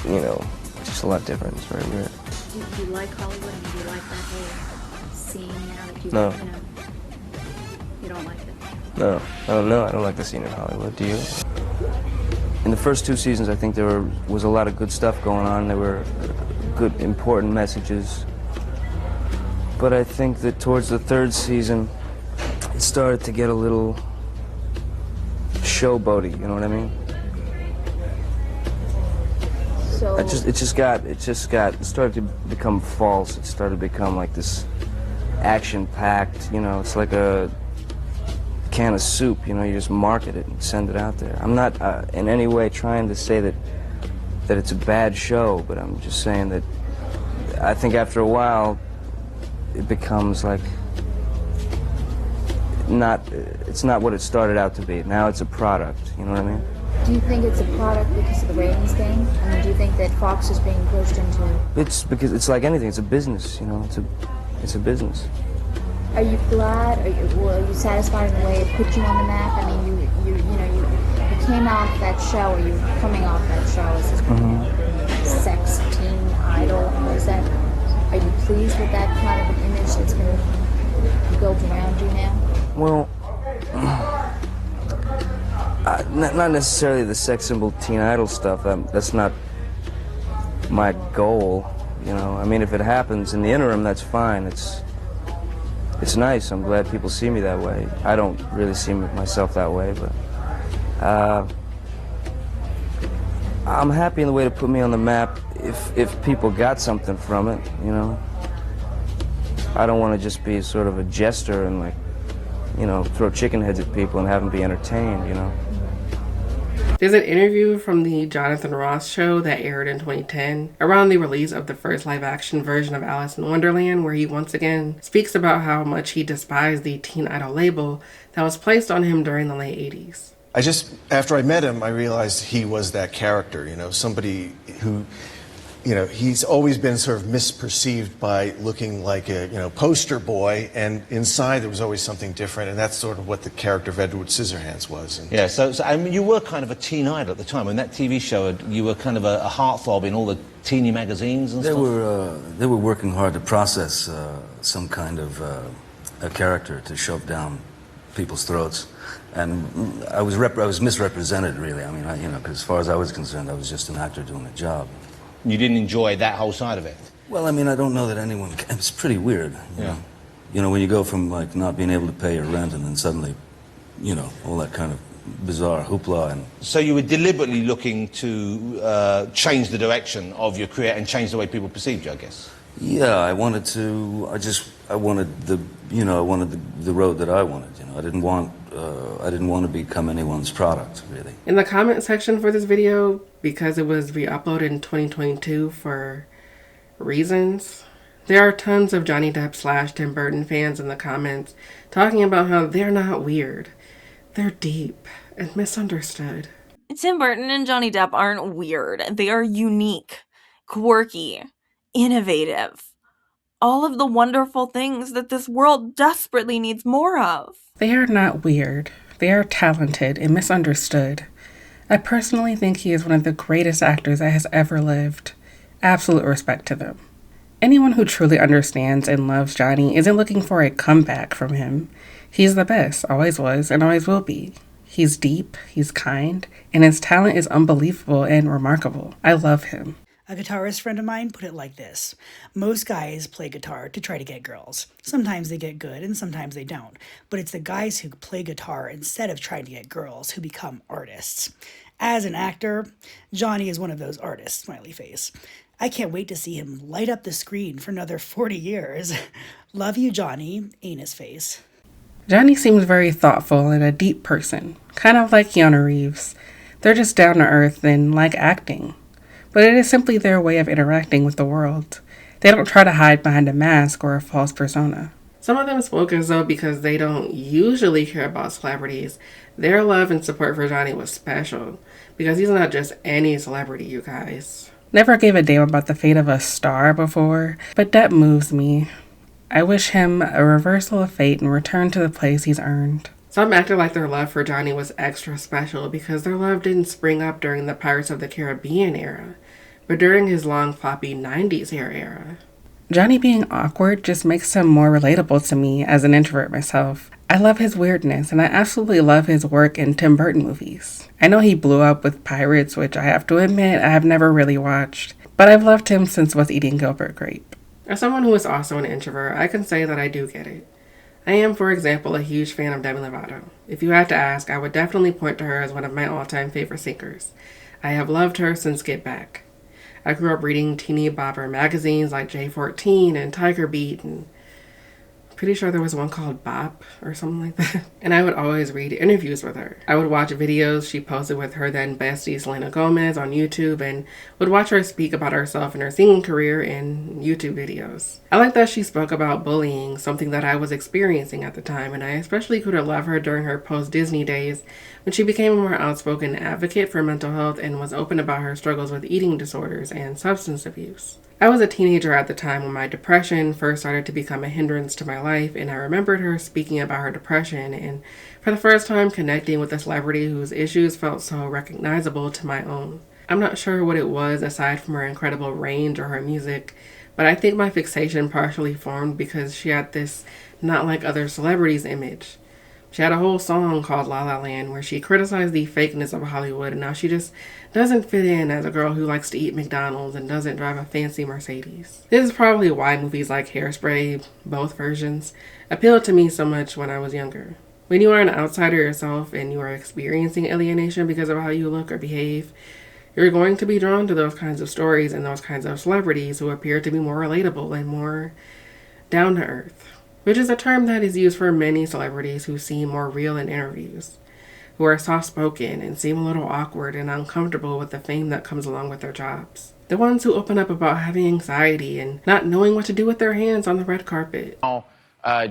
you know, it's just a lot different. It's very weird.
Do you like Hollywood and do you like that whole scene now? Like you
No.
Like, you don't like it?
No, I don't like the scene in Hollywood. Do you? In the first 2 seasons, I think there was a lot of good stuff going on. There were good, important messages. But I think that towards the 3rd season, it started to get a little showboaty. You know what I mean?
So
It started to become false. It started to become like this action-packed, you know, it's like a can of soup, you know, you just market it and send it out there. I'm not in any way trying to say that it's a bad show, but I'm just saying that I think after a while it becomes like it's not what it started out to be. Now it's a product, you know what I mean?
do you think it's a product because of the ratings thing? I mean, do you think that Fox is being pushed into?
It's because it's like anything. It's a business, you know. It's a business.
Are you glad? Are you satisfied in the way it put you on the map? I mean, you came off that show, or you're coming off that show as this sex teen idol. Is that? Are you pleased with that kind of an image that's been built around you now?
Well, not necessarily the sex symbol teen idol stuff. That's not my goal, you know. I mean, if it happens in the interim, that's fine. It's nice. I'm glad people see me that way. I don't really see myself that way, but I'm happy in the way to put me on the map if people got something from it, you know. I don't want to just be sort of a jester and, like, you know, throw chicken heads at people and have them be entertained, you know.
There's an interview from the Jonathan Ross show that aired in 2010 around the release of the first live-action version of Alice in Wonderland, where he once again speaks about how much he despised the teen idol label that was placed on him during the late 80s.
After I met him, I realized he was that character, you know, somebody who, you know, he's always been sort of misperceived by looking like a, you know, poster boy, and inside there was always something different, and that's sort of what the character of Edward Scissorhands was. And
yeah, so I mean, you were kind of a teen idol at the time. In that TV show, you were kind of a heartthrob in all the teeny magazines and stuff.
They were working hard to process some kind of a character to shove down people's throats. And I was misrepresented, really. I mean, you know, 'cause as far as I was concerned, I was just an actor doing a job.
You didn't enjoy that whole side of it?
Well, I mean, I don't know that anyone can. It's pretty weird. You know, when you go from, like, not being able to pay your rent and then suddenly, you know, all that kind of bizarre hoopla. And
so you were deliberately looking to change the direction of your career and change the way people perceived you, I guess.
yeah, I wanted to. I wanted the road that I wanted. I didn't want to become anyone's product, really.
In the comment section for this video, because it was re-uploaded in 2022 for reasons, there are tons of Johnny Depp / Tim Burton fans in the comments talking about how they're not weird. They're deep and misunderstood.
Tim Burton and Johnny Depp aren't weird. They are unique, quirky, innovative. All of the wonderful things that this world desperately needs more of.
They are not weird. They are talented and misunderstood. I personally think he is one of the greatest actors that has ever lived. Absolute respect to them. Anyone who truly understands and loves Johnny isn't looking for a comeback from him. He's the best, always was, and always will be. He's deep, he's kind, and his talent is unbelievable and remarkable. I love him.
A guitarist friend of mine put it like this: most guys play guitar to try to get girls. Sometimes they get good and sometimes they don't. But it's the guys who play guitar instead of trying to get girls who become artists. As an actor, Johnny is one of those artists, smiley face. I can't wait to see him light up the screen for another 40 years. Love you, Johnny, anus face.
Johnny seems very thoughtful and a deep person, kind of like Keanu Reeves. They're just down to earth and like acting. But it is simply their way of interacting with the world. They don't try to hide behind a mask or a false persona. Some of them spoke as though because they don't usually care about celebrities, their love and support for Johnny was special. Because he's not just any celebrity, you guys. Never gave a damn about the fate of a star before, but Depp moves me. I wish him a reversal of fate and return to the place he's earned. Some acted like their love for Johnny was extra special because their love didn't spring up during the Pirates of the Caribbean era, but during his long floppy 90s hair era. Johnny being awkward just makes him more relatable to me as an introvert myself. I love his weirdness, and I absolutely love his work in Tim Burton movies. I know he blew up with Pirates, which I have to admit I have never really watched, but I've loved him since Was Eating Gilbert Grape. As someone who is also an introvert, I can say that I do get it. I am, for example, a huge fan of Demi Lovato. If you had to ask, I would definitely point to her as one of my all-time favorite singers. I have loved her since Get Back. I grew up reading teeny bopper magazines like J14 and Tiger Beat, and pretty sure there was one called Bop or something like that. And I would always read interviews with her. I would watch videos she posted with her then bestie Selena Gomez on YouTube and would watch her speak about herself and her singing career in YouTube videos. I like that she spoke about bullying, something that I was experiencing at the time, and I especially could have loved her during her post-Disney days when she became a more outspoken advocate for mental health and was open about her struggles with eating disorders and substance abuse. I was a teenager at the time when my depression first started to become a hindrance to my life, and I remembered her speaking about her depression and for the first time connecting with a celebrity whose issues felt so recognizable to my own. I'm not sure what it was aside from her incredible range or her music, but I think my fixation partially formed because she had this not like other celebrities image. She had a whole song called La La Land where she criticized the fakeness of Hollywood and how she just doesn't fit in as a girl who likes to eat McDonald's and doesn't drive a fancy Mercedes. This is probably why movies like Hairspray, both versions, appealed to me so much when I was younger. When you are an outsider yourself and you are experiencing alienation because of how you look or behave, you're going to be drawn to those kinds of stories and those kinds of celebrities who appear to be more relatable and more down to earth. Which is a term that is used for many celebrities who seem more real in interviews, who are soft-spoken and seem a little awkward and uncomfortable with the fame that comes along with their jobs. The ones who open up about having anxiety and not knowing what to do with their hands on the red carpet.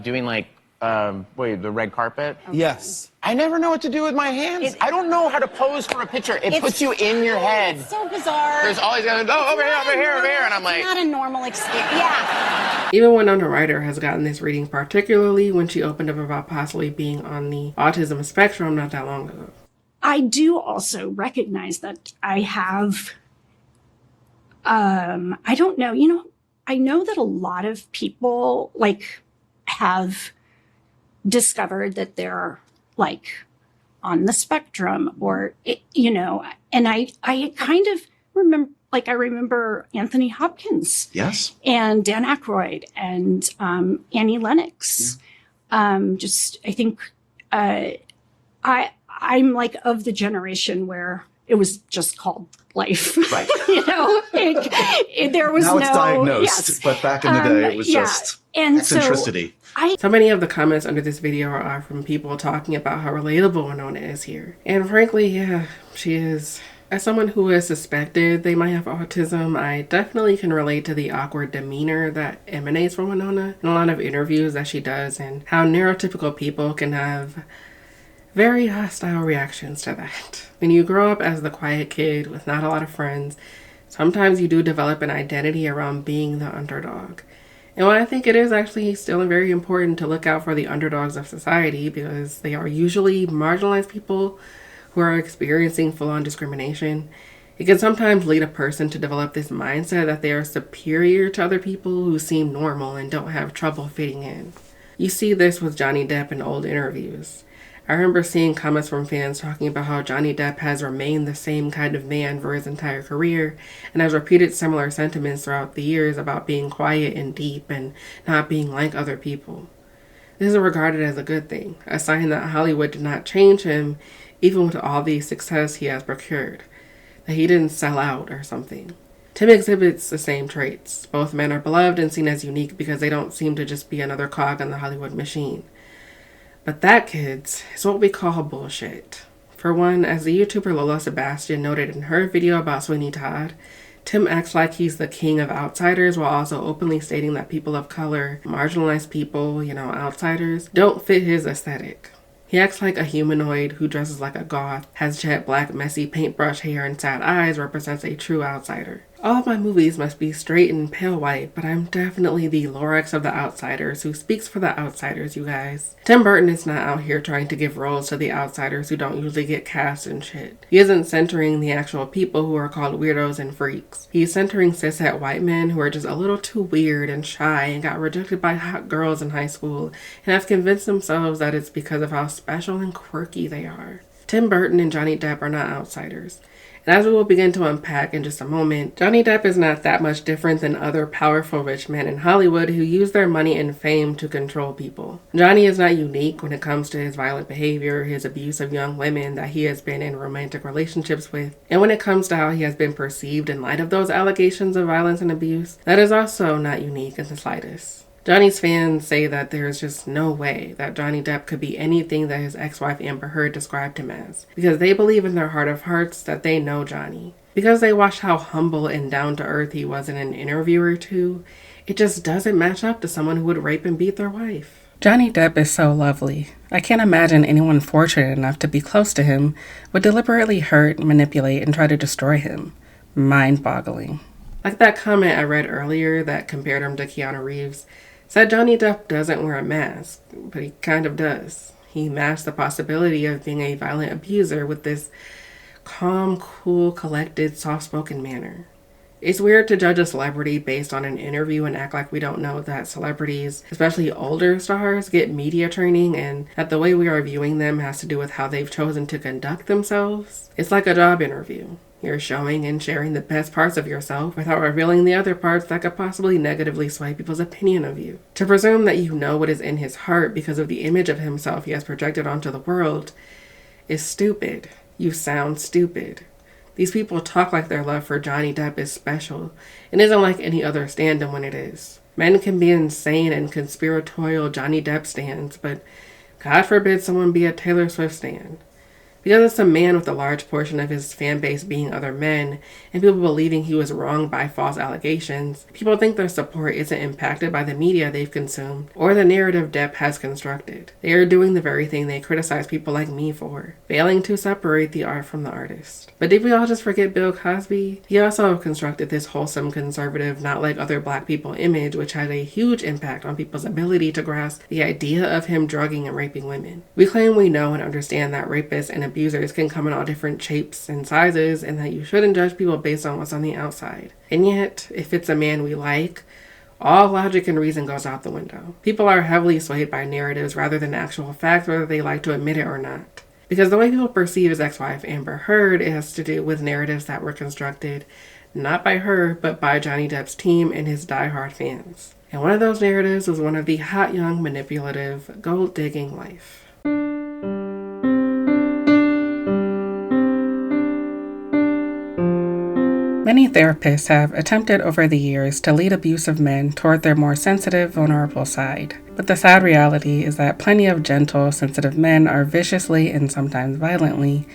Doing like, the red carpet?
Yes.
I never know what to do with my hands. I don't know how to pose for a picture. It puts you in your head.
It's so bizarre.
There's always gonna go over here, and I'm like...
It's not a normal experience. Yeah.
Even Winona Ryder has gotten this reading, particularly when she opened up about possibly being on the autism spectrum not that long ago.
I do also recognize that I have, I don't know, I know that a lot of people have discovered that they're on the spectrum or, and I kind of remember, I remember Anthony Hopkins.
Yes.
And Dan Aykroyd and Annie Lennox.
Yeah.
I think I I'm like of the generation where it was just called life.
Right.
There was
now it's
no
diagnosed,
yes.
but back in the day it was just
and
eccentricity.
So many of the comments under this video are from people talking about how relatable Winona is here. And frankly, yeah, she is. As someone who is suspected they might have autism, I definitely can relate to the awkward demeanor that emanates from Winona in a lot of interviews that she does, and how neurotypical people can have very hostile reactions to that. When you grow up as the quiet kid with not a lot of friends, sometimes you do develop an identity around being the underdog. And while I think it is actually still very important to look out for the underdogs of society, because they are usually marginalized people who are experiencing full-on discrimination, it can sometimes lead a person to develop this mindset that they are superior to other people who seem normal and don't have trouble fitting in. You see this with Johnny Depp in old interviews. I remember seeing comments from fans talking about how Johnny Depp has remained the same kind of man for his entire career and has repeated similar sentiments throughout the years about being quiet and deep and not being like other people. This is regarded as a good thing, a sign that Hollywood did not change him even with all the success he has procured, that he didn't sell out or something. Tim exhibits the same traits. Both men are beloved and seen as unique because they don't seem to just be another cog in the Hollywood machine. But that, kids, is what we call bullshit. For one, as the YouTuber Lola Sebastian noted in her video about Sweeney Todd, Tim acts like he's the king of outsiders while also openly stating that people of color, marginalized people, outsiders, don't fit his aesthetic. He acts like a humanoid who dresses like a goth, has jet black messy paintbrush hair and sad eyes, represents a true outsider. All of my movies must be straight and pale white, but I'm definitely the Lorax of the outsiders who speaks for the outsiders, you guys. Tim Burton is not out here trying to give roles to the outsiders who don't usually get cast and shit. He isn't centering the actual people who are called weirdos and freaks. He's centering cishet white men who are just a little too weird and shy and got rejected by hot girls in high school and have convinced themselves that it's because of how special and quirky they are. Tim Burton and Johnny Depp are not outsiders. And as we will begin to unpack in just a moment, Johnny Depp is not that much different than other powerful rich men in Hollywood who use their money and fame to control people. Johnny is not unique when it comes to his violent behavior, his abuse of young women that he has been in romantic relationships with, and when it comes to how he has been perceived in light of those allegations of violence and abuse, that is also not unique in the slightest. Johnny's fans say that there is just no way that Johnny Depp could be anything that his ex-wife Amber Heard described him as, because they believe in their heart of hearts that they know Johnny. Because they watched how humble and down-to-earth he was in an interview or two, it just doesn't match up to someone who would rape and beat their wife. Johnny Depp is so lovely. I can't imagine anyone fortunate enough to be close to him would deliberately hurt, manipulate, and try to destroy him. Mind-boggling. Like that comment I read earlier that compared him to Keanu Reeves, said Johnny Depp doesn't wear a mask, but he kind of does. He masks the possibility of being a violent abuser with this calm, cool, collected, soft-spoken manner. It's weird to judge a celebrity based on an interview and act like we don't know that celebrities, especially older stars, get media training and that the way we are viewing them has to do with how they've chosen to conduct themselves. It's like a job interview. You're showing and sharing the best parts of yourself without revealing the other parts that could possibly negatively sway people's opinion of you. To presume that you know what is in his heart because of the image of himself he has projected onto the world is stupid. You sound stupid. These people talk like their love for Johnny Depp is special and isn't like any other stand-in when it is. Men can be insane and conspiratorial Johnny Depp stands, but God forbid someone be a Taylor Swift stan. Because it's a man with a large portion of his fan base being other men, and people believing he was wronged by false allegations, people think their support isn't impacted by the media they've consumed, or the narrative Depp has constructed. They are doing the very thing they criticize people like me for, failing to separate the art from the artist. But did we all just forget Bill Cosby? He also constructed this wholesome, conservative, not like other black people image, which had a huge impact on people's ability to grasp the idea of him drugging and raping women. We claim we know and understand that rapists and abusers can come in all different shapes and sizes, and that you shouldn't judge people based on what's on the outside. And yet, if it's a man we like, all logic and reason goes out the window. People are heavily swayed by narratives rather than actual facts, whether they like to admit it or not. Because the way people perceive his ex-wife Amber Heard has to do with narratives that were constructed not by her, but by Johnny Depp's team and his diehard fans. And one of those narratives was one of the hot, young, manipulative, gold-digging life. Many therapists have attempted over the years to lead abusive men toward their more sensitive, vulnerable side. But the sad reality is that plenty of gentle, sensitive men are viciously and sometimes violently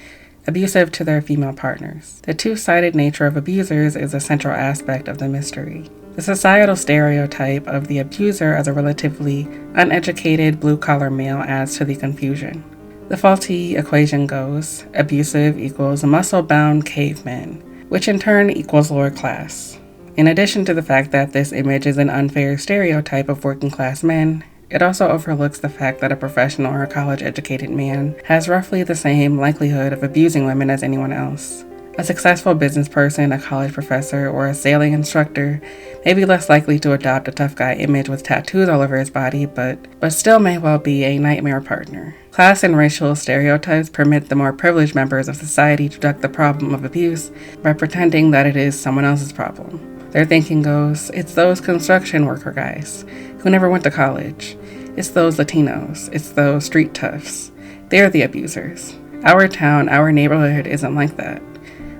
abusive to their female partners. The two-sided nature of abusers is a central aspect of the mystery. The societal stereotype of the abuser as a relatively uneducated blue-collar male adds to the confusion. The faulty equation goes, abusive equals muscle-bound cavemen, which in turn equals lower class. In addition to the fact that this image is an unfair stereotype of working class men, it also overlooks the fact that a professional or college-educated man has roughly the same likelihood of abusing women as anyone else. A successful business person, a college professor, or a sailing instructor may be less likely to adopt a tough guy image with tattoos all over his body, but still may well be a nightmare partner. Class and racial stereotypes permit the more privileged members of society to duck the problem of abuse by pretending that it is someone else's problem. Their thinking goes, it's those construction worker guys who never went to college. It's those Latinos. It's those street toughs. They're the abusers. Our town, our neighborhood isn't like that.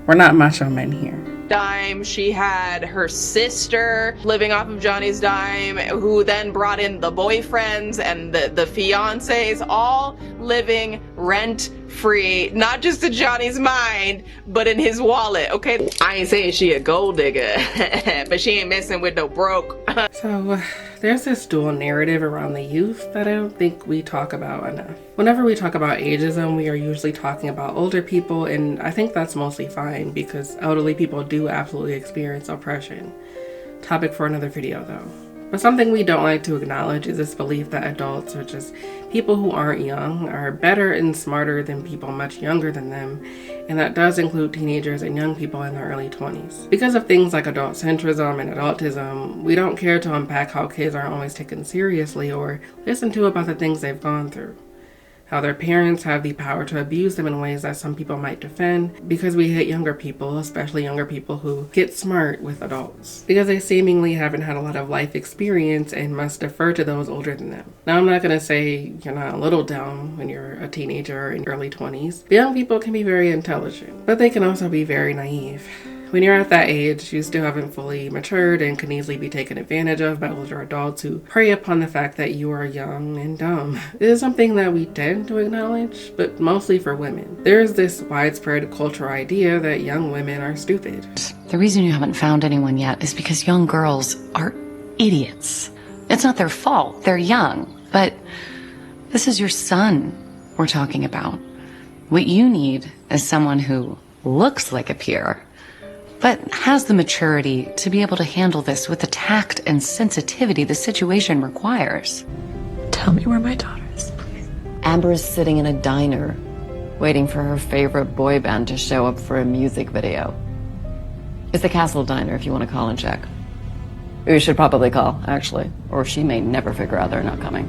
We're not macho men here.
Dime. She had her sister living off of Johnny's dime, who then brought in the boyfriends and the fiancés, all living rent-free, not just in Johnny's mind, but in his wallet, okay? I ain't saying she a gold digger, but she ain't messing with no broke.
So, there's this dual narrative around the youth that I don't think we talk about enough. Whenever we talk about ageism, we are usually talking about older people, and I think that's mostly fine because elderly people do absolutely experience oppression. Topic for another video though. But something we don't like to acknowledge is this belief that adults, or just people who aren't young, are better and smarter than people much younger than them, and that does include teenagers and young people in their early 20s. Because of things like adult centrism and adultism, we don't care to unpack how kids aren't always taken seriously or listen to about the things they've gone through. How their parents have the power to abuse them in ways that some people might defend, because we hate younger people, especially younger people who get smart with adults, because they seemingly haven't had a lot of life experience and must defer to those older than them. Now, I'm not going to say you're not a little dumb when you're a teenager or in your early 20s. But young people can be very intelligent, but they can also be very naive. When you're at that age, you still haven't fully matured and can easily be taken advantage of by older adults who prey upon the fact that you are young and dumb. This is something that we tend to acknowledge, but mostly for women. There is this widespread cultural idea that young women are stupid.
The reason you haven't found anyone yet is because young girls are idiots. It's not their fault. They're young. But this is your son we're talking about. What you need is someone who looks like a peer, but has the maturity to be able to handle this with the tact and sensitivity the situation requires.
Tell me where my daughter is, please.
Amber is sitting in a diner, waiting for her favorite boy band to show up for a music video. It's the Castle Diner if you want to call and check. You should probably call, actually, or she may never figure out they're not coming.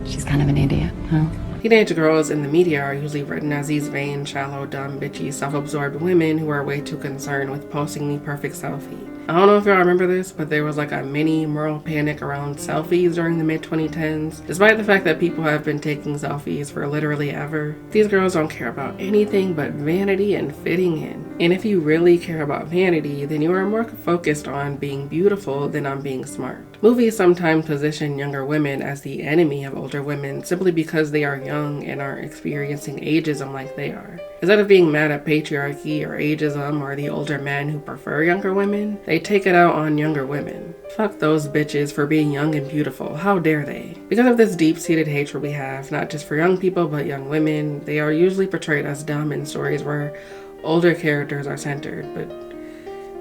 She's kind of an idiot, huh?
Teenage girls in the media are usually written as these vain, shallow, dumb, bitchy, self-absorbed women who are way too concerned with posting the perfect selfie. I don't know if y'all remember this, but there was like a mini moral panic around selfies during the mid-2010s. Despite the fact that people have been taking selfies for literally ever, these girls don't care about anything but vanity and fitting in. And if you really care about vanity, then you are more focused on being beautiful than on being smart. Movies sometimes position younger women as the enemy of older women simply because they are young and aren't experiencing ageism like they are. Instead of being mad at patriarchy or ageism or the older men who prefer younger women, they take it out on younger women. Fuck those bitches for being young and beautiful. How dare they? Because of this deep-seated hatred we have, not just for young people but young women, they are usually portrayed as dumb in stories where older characters are centered. But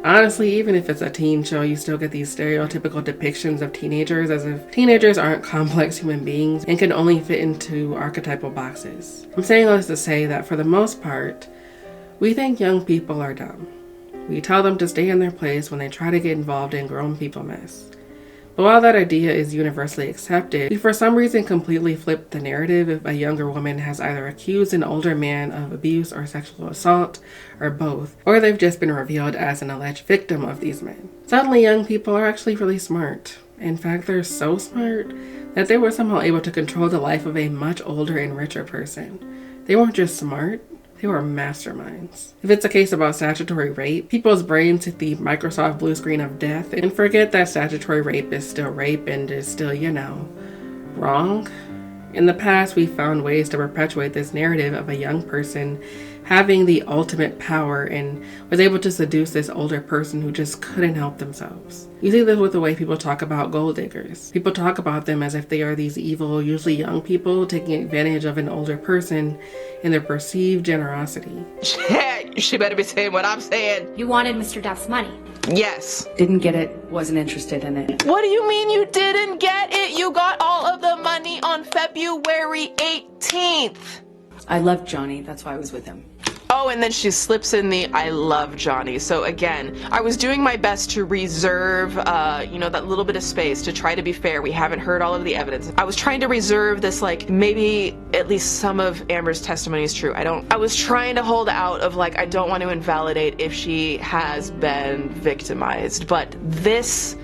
honestly, even if it's a teen show, you still get these stereotypical depictions of teenagers as if teenagers aren't complex human beings and can only fit into archetypal boxes. I'm saying all this to say that for the most part, we think young people are dumb. We tell them to stay in their place when they try to get involved in grown people mess. But while that idea is universally accepted, we for some reason completely flip the narrative if a younger woman has either accused an older man of abuse or sexual assault, or both, or they've just been revealed as an alleged victim of these men. Suddenly young people are actually really smart. In fact, they're so smart that they were somehow able to control the life of a much older and richer person. They weren't just smart, They were masterminds. If it's a case about statutory rape, people's brains hit the Microsoft blue screen of death and forget that statutory rape is still rape and is still, wrong. In the past, we found ways to perpetuate this narrative of a young person having the ultimate power and was able to seduce this older person who just couldn't help themselves. You see this with the way people talk about gold diggers. People talk about them as if they are these evil, usually young people taking advantage of an older person in their perceived generosity.
She better be saying what I'm saying.
You wanted Mr. Depp's money.
Yes.
Didn't get it, wasn't interested in it.
What do you mean you didn't get it? You got all of the money on February 18th.
I loved Johnny, that's why I was with him.
Oh, and then she slips in the I love Johnny. So again, I was doing my best to reserve, that little bit of space to try to be fair. We haven't heard all of the evidence. I was trying to reserve this, maybe at least some of Amber's testimony is true. I was trying to hold out of I don't want to invalidate if she has been victimized, but this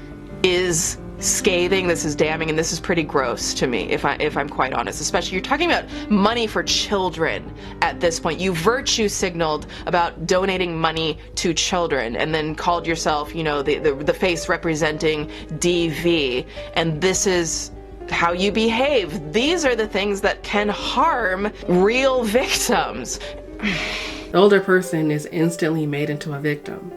is scathing, this is damning, and this is pretty gross to me, if I'm quite honest. Especially, you're talking about money for children at this point. You virtue signaled about donating money to children and then called yourself, the face representing DV, and this is how you behave. These are the things that can harm real victims.
The older person is instantly made into a victim.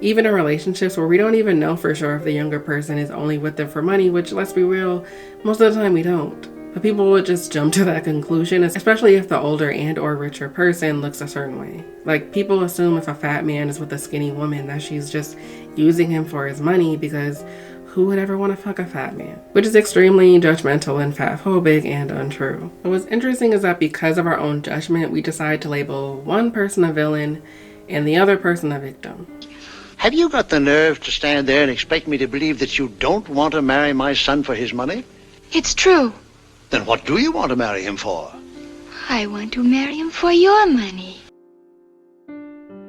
Even in relationships where we don't even know for sure if the younger person is only with them for money, which, let's be real, most of the time we don't. But people would just jump to that conclusion, especially if the older and or richer person looks a certain way. People assume if a fat man is with a skinny woman that she's just using him for his money, because who would ever want to fuck a fat man? Which is extremely judgmental and fatphobic and untrue. But what's interesting is that because of our own judgment, we decide to label one person a villain and the other person a victim.
Have you got the nerve to stand there and expect me to believe that you don't want to marry my son for his money?
It's true.
Then what do you want to marry him for?
I want to marry him for your money.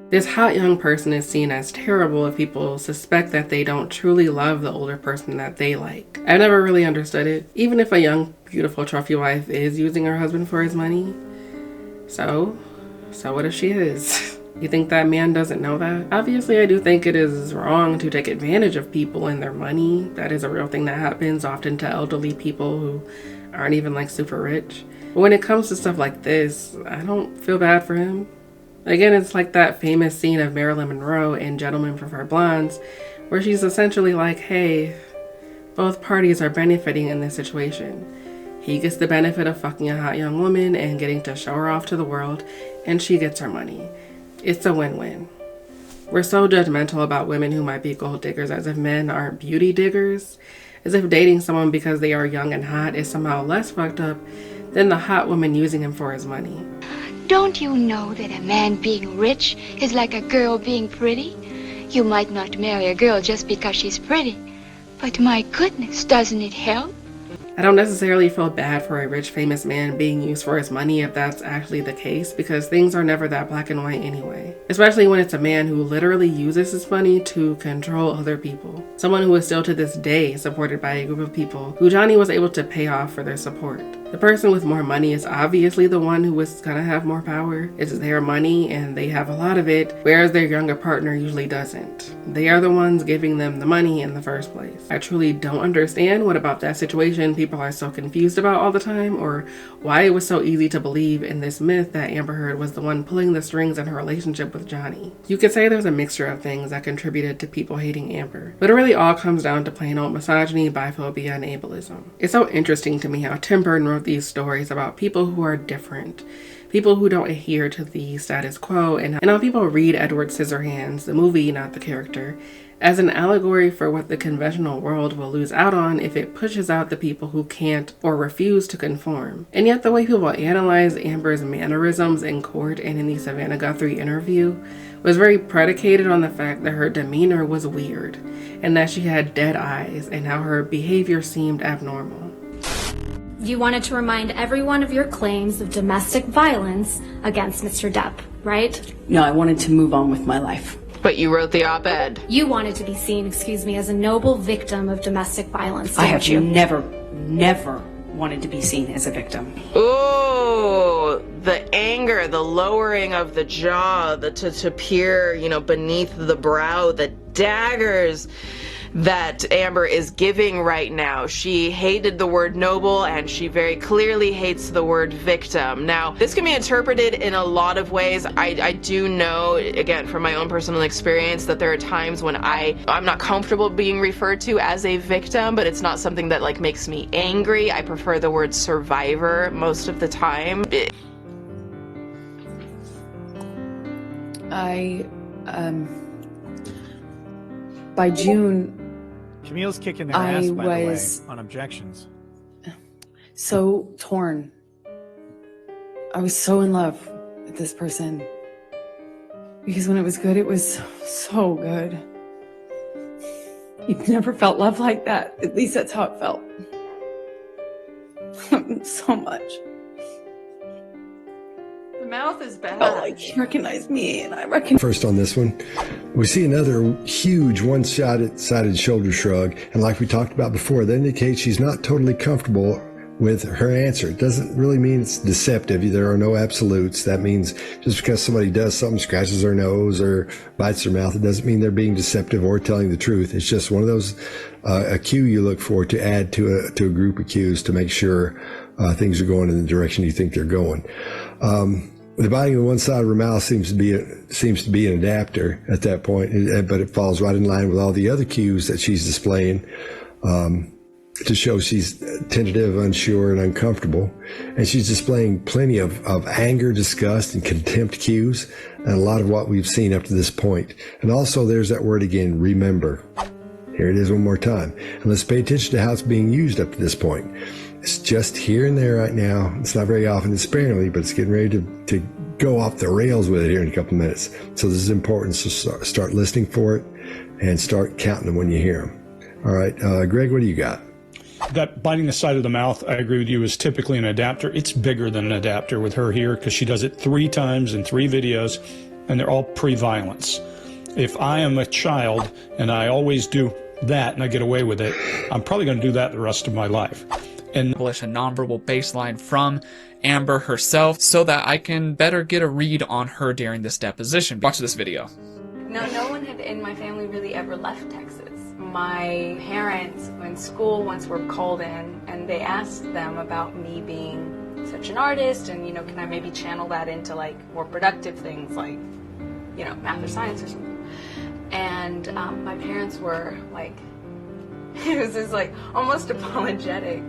This hot young person is seen as terrible if people suspect that they don't truly love the older person that they like. I've never really understood it. Even if a young, beautiful trophy wife is using her husband for his money, so what if she is? You think that man doesn't know that? Obviously, I do think it is wrong to take advantage of people and their money. That is a real thing that happens often to elderly people who aren't even super rich. But when it comes to stuff like this, I don't feel bad for him. Again, it's like that famous scene of Marilyn Monroe in Gentlemen Prefer Blondes, where she's essentially like, hey, both parties are benefiting in this situation. He gets the benefit of fucking a hot young woman and getting to show her off to the world, and she gets her money. It's a win-win. We're so judgmental about women who might be gold diggers, as if men aren't beauty diggers, as if dating someone because they are young and hot is somehow less fucked up than the hot woman using him for his money.
Don't you know that a man being rich is like a girl being pretty? You might not marry a girl just because she's pretty, but my goodness, doesn't it help?
I don't necessarily feel bad for a rich, famous man being used for his money if that's actually the case, because things are never that black and white anyway. Especially when it's a man who literally uses his money to control other people. Someone who is still to this day supported by a group of people who Johnny was able to pay off for their support. The person with more money is obviously the one who is gonna have more power. It's their money and they have a lot of it, whereas their younger partner usually doesn't. They are the ones giving them the money in the first place. I truly don't understand what about that situation people are so confused about all the time, or why it was so easy to believe in this myth that Amber Heard was the one pulling the strings in her relationship with Johnny. You could say there's a mixture of things that contributed to people hating Amber, but it really all comes down to plain old misogyny, biphobia, and ableism. It's so interesting to me how Tim Burton wrote these stories about people who are different, people who don't adhere to the status quo, and how people read Edward Scissorhands, the movie, not the character, as an allegory for what the conventional world will lose out on if it pushes out the people who can't or refuse to conform. And yet the way people analyze Amber's mannerisms in court and in the Savannah Guthrie interview was very predicated on the fact that her demeanor was weird, and that she had dead eyes, and how her behavior seemed abnormal.
You wanted to remind everyone of your claims of domestic violence against Mr. Depp, right?
No, I wanted to move on with my life.
But you wrote the op-ed.
You wanted to be seen, as a noble victim of domestic violence,
I have
didn't you?
never wanted to be seen as a victim.
Ooh, the anger, the lowering of the jaw, to peer, you know, beneath the brow, the daggers that Amber is giving right now. She hated the word noble, and she very clearly hates the word victim. Now, this can be interpreted in a lot of ways. I do know, again, from my own personal experience, that there are times when I'm not comfortable being referred to as a victim, but it's not something that like makes me angry. I prefer the word survivor most of the time.
By June,
Camille's kicking their ass, by the way, on objections.
So torn. I was so in love with this person. Because when it was good, it was so good. You've never felt love like that. At least that's how it felt. So much.
The mouth is bad.
Oh, like he recognized me, and I recognize.
First on this one, we see another huge one-sided shoulder shrug, and like we talked about before, that indicates she's not totally comfortable with her answer. It doesn't really mean it's deceptive. There are no absolutes. That means just because somebody does something, scratches their nose or bites their mouth, it doesn't mean they're being deceptive or telling the truth. It's just one of those a cue you look for to add to a group of cues to make sure things are going in the direction you think they're going. The biting of one side of her mouth seems to be an adapter at that point, but it falls right in line with all the other cues that she's displaying to show she's tentative, unsure, and uncomfortable. And she's displaying plenty of anger, disgust, and contempt cues, and a lot of what we've seen up to this point. And also there's that word again, remember. Here it is one more time. And let's pay attention to how it's being used up to this point. It's just here and there right now. It's not very often, it's sparingly, but it's getting ready to go off the rails with it here in a couple of minutes. So this is important, so start listening for it and start counting them when you hear them. All right, Greg, what do you got?
That biting the side of the mouth, I agree with you, is typically an adapter. It's bigger than an adapter with her here because she does it 3 times in 3 videos, and they're all pre-violence. If I am a child and I always do that and I get away with it, I'm probably going to do that the rest of my life.
And establish a nonverbal baseline from Amber herself so that I can better get a read on her during this deposition. Watch this video.
No one had in my family really ever left Texas. My parents in school once were called in and they asked them about me being such an artist and, you know, can I maybe channel that into like more productive things like, you know, math or science or something. And my parents were like, it was this like almost apologetic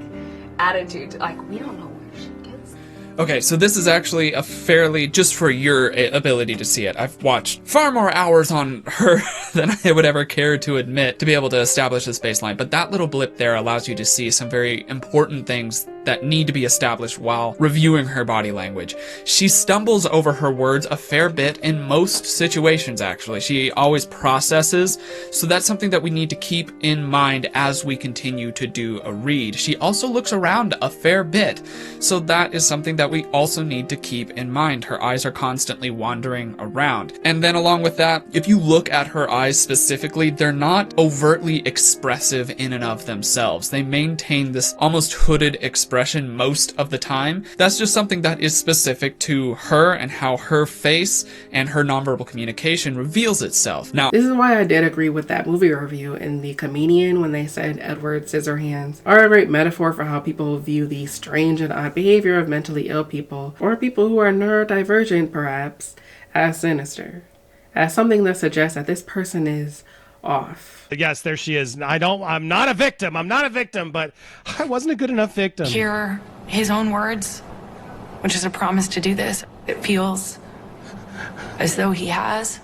attitude, like, we don't know where she gets.
Okay, so this is actually a fairly, just for your ability to see it, I've watched far more hours on her than I would ever care to admit to be able to establish this baseline, but that little blip there allows you to see some very important things that need to be established while reviewing her body language. She stumbles over her words a fair bit in most situations, actually. She always processes, so that's something that we need to keep in mind as we continue to do a read. She also looks around a fair bit, so that is something that we also need to keep in mind. Her eyes are constantly wandering around. And then along with that, if you look at her eyes specifically, they're not overtly expressive in and of themselves. They maintain this almost hooded expression most of the time. That's just something that is specific to her and how her face and her nonverbal communication reveals itself. Now,
this is why I did agree with that movie review in The Comedian when they said Edward Scissorhands are a great metaphor for how people view the strange and odd behavior of mentally ill people, or people who are neurodivergent perhaps, as sinister, as something that suggests that this person is off.
Yes, there she is. I'm not a victim, but I wasn't a good enough victim.
Hear his own words, which is a promise to do this. It feels as though he has.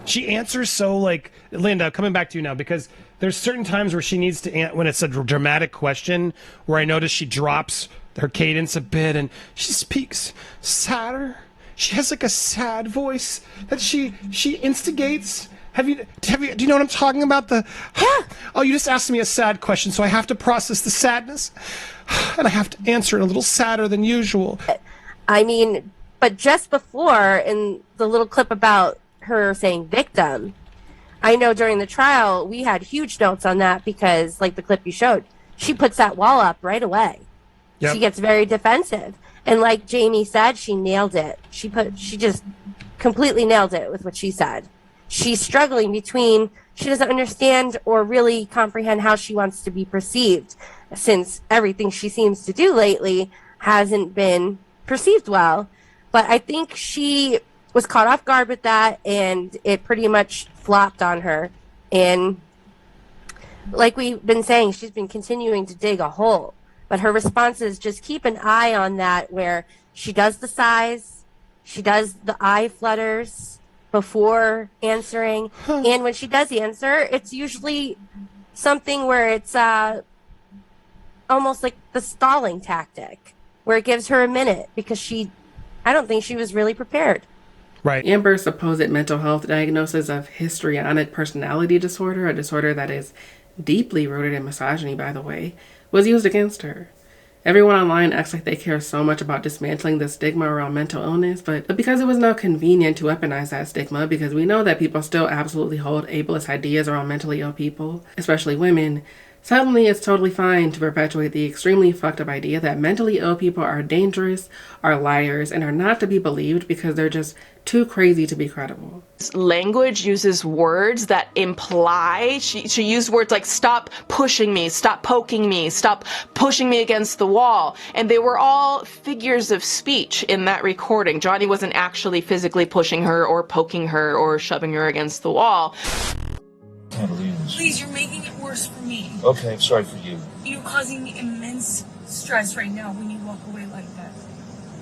She answers so, like, Linda, coming back to you now, because there's certain times where she needs to, when it's a dramatic question, where I notice she drops her cadence a bit and she speaks sadder. She has like a sad voice that she instigates. Do you know what I'm talking about? Oh, you just asked me a sad question, so I have to process the sadness, and I have to answer it a little sadder than usual.
I mean, but just before, in the little clip about her saying victim, I know during the trial, we had huge notes on that because, like the clip you showed, she puts that wall up right away.
Yep.
She gets very defensive. And like Jamie said, she nailed it. She just completely nailed it with what she said. She's struggling between, she doesn't understand or really comprehend how she wants to be perceived, since everything she seems to do lately hasn't been perceived well. But I think she was caught off guard with that, and it pretty much flopped on her. And like we've been saying, she's been continuing to dig a hole. But her response is just keep an eye on that, where she does the sighs, she does the eye flutters before answering. And when she does answer, it's usually something where it's almost like the stalling tactic, where it gives her a minute, because I don't think she was really prepared.
Right.
Amber's supposed mental health diagnosis of histrionic personality disorder, a disorder that is deeply rooted in misogyny, by the way, was used against her. Everyone online acts like they care so much about dismantling the stigma around mental illness, but because it was now convenient to weaponize that stigma, because we know that people still absolutely hold ableist ideas around mentally ill people, especially women, suddenly it's totally fine to perpetuate the extremely fucked up idea that mentally ill people are dangerous, are liars, and are not to be believed because they're just too crazy to be credible.
Language uses words that imply, she used words like stop pushing me, stop poking me, stop pushing me against the wall. And they were all figures of speech in that recording. Johnny wasn't actually physically pushing her or poking her or shoving her against the wall.
Can't believe this.
Please, you're making it worse for me.
Okay, I'm sorry for you.
You're causing me immense stress right now when you walk away like that.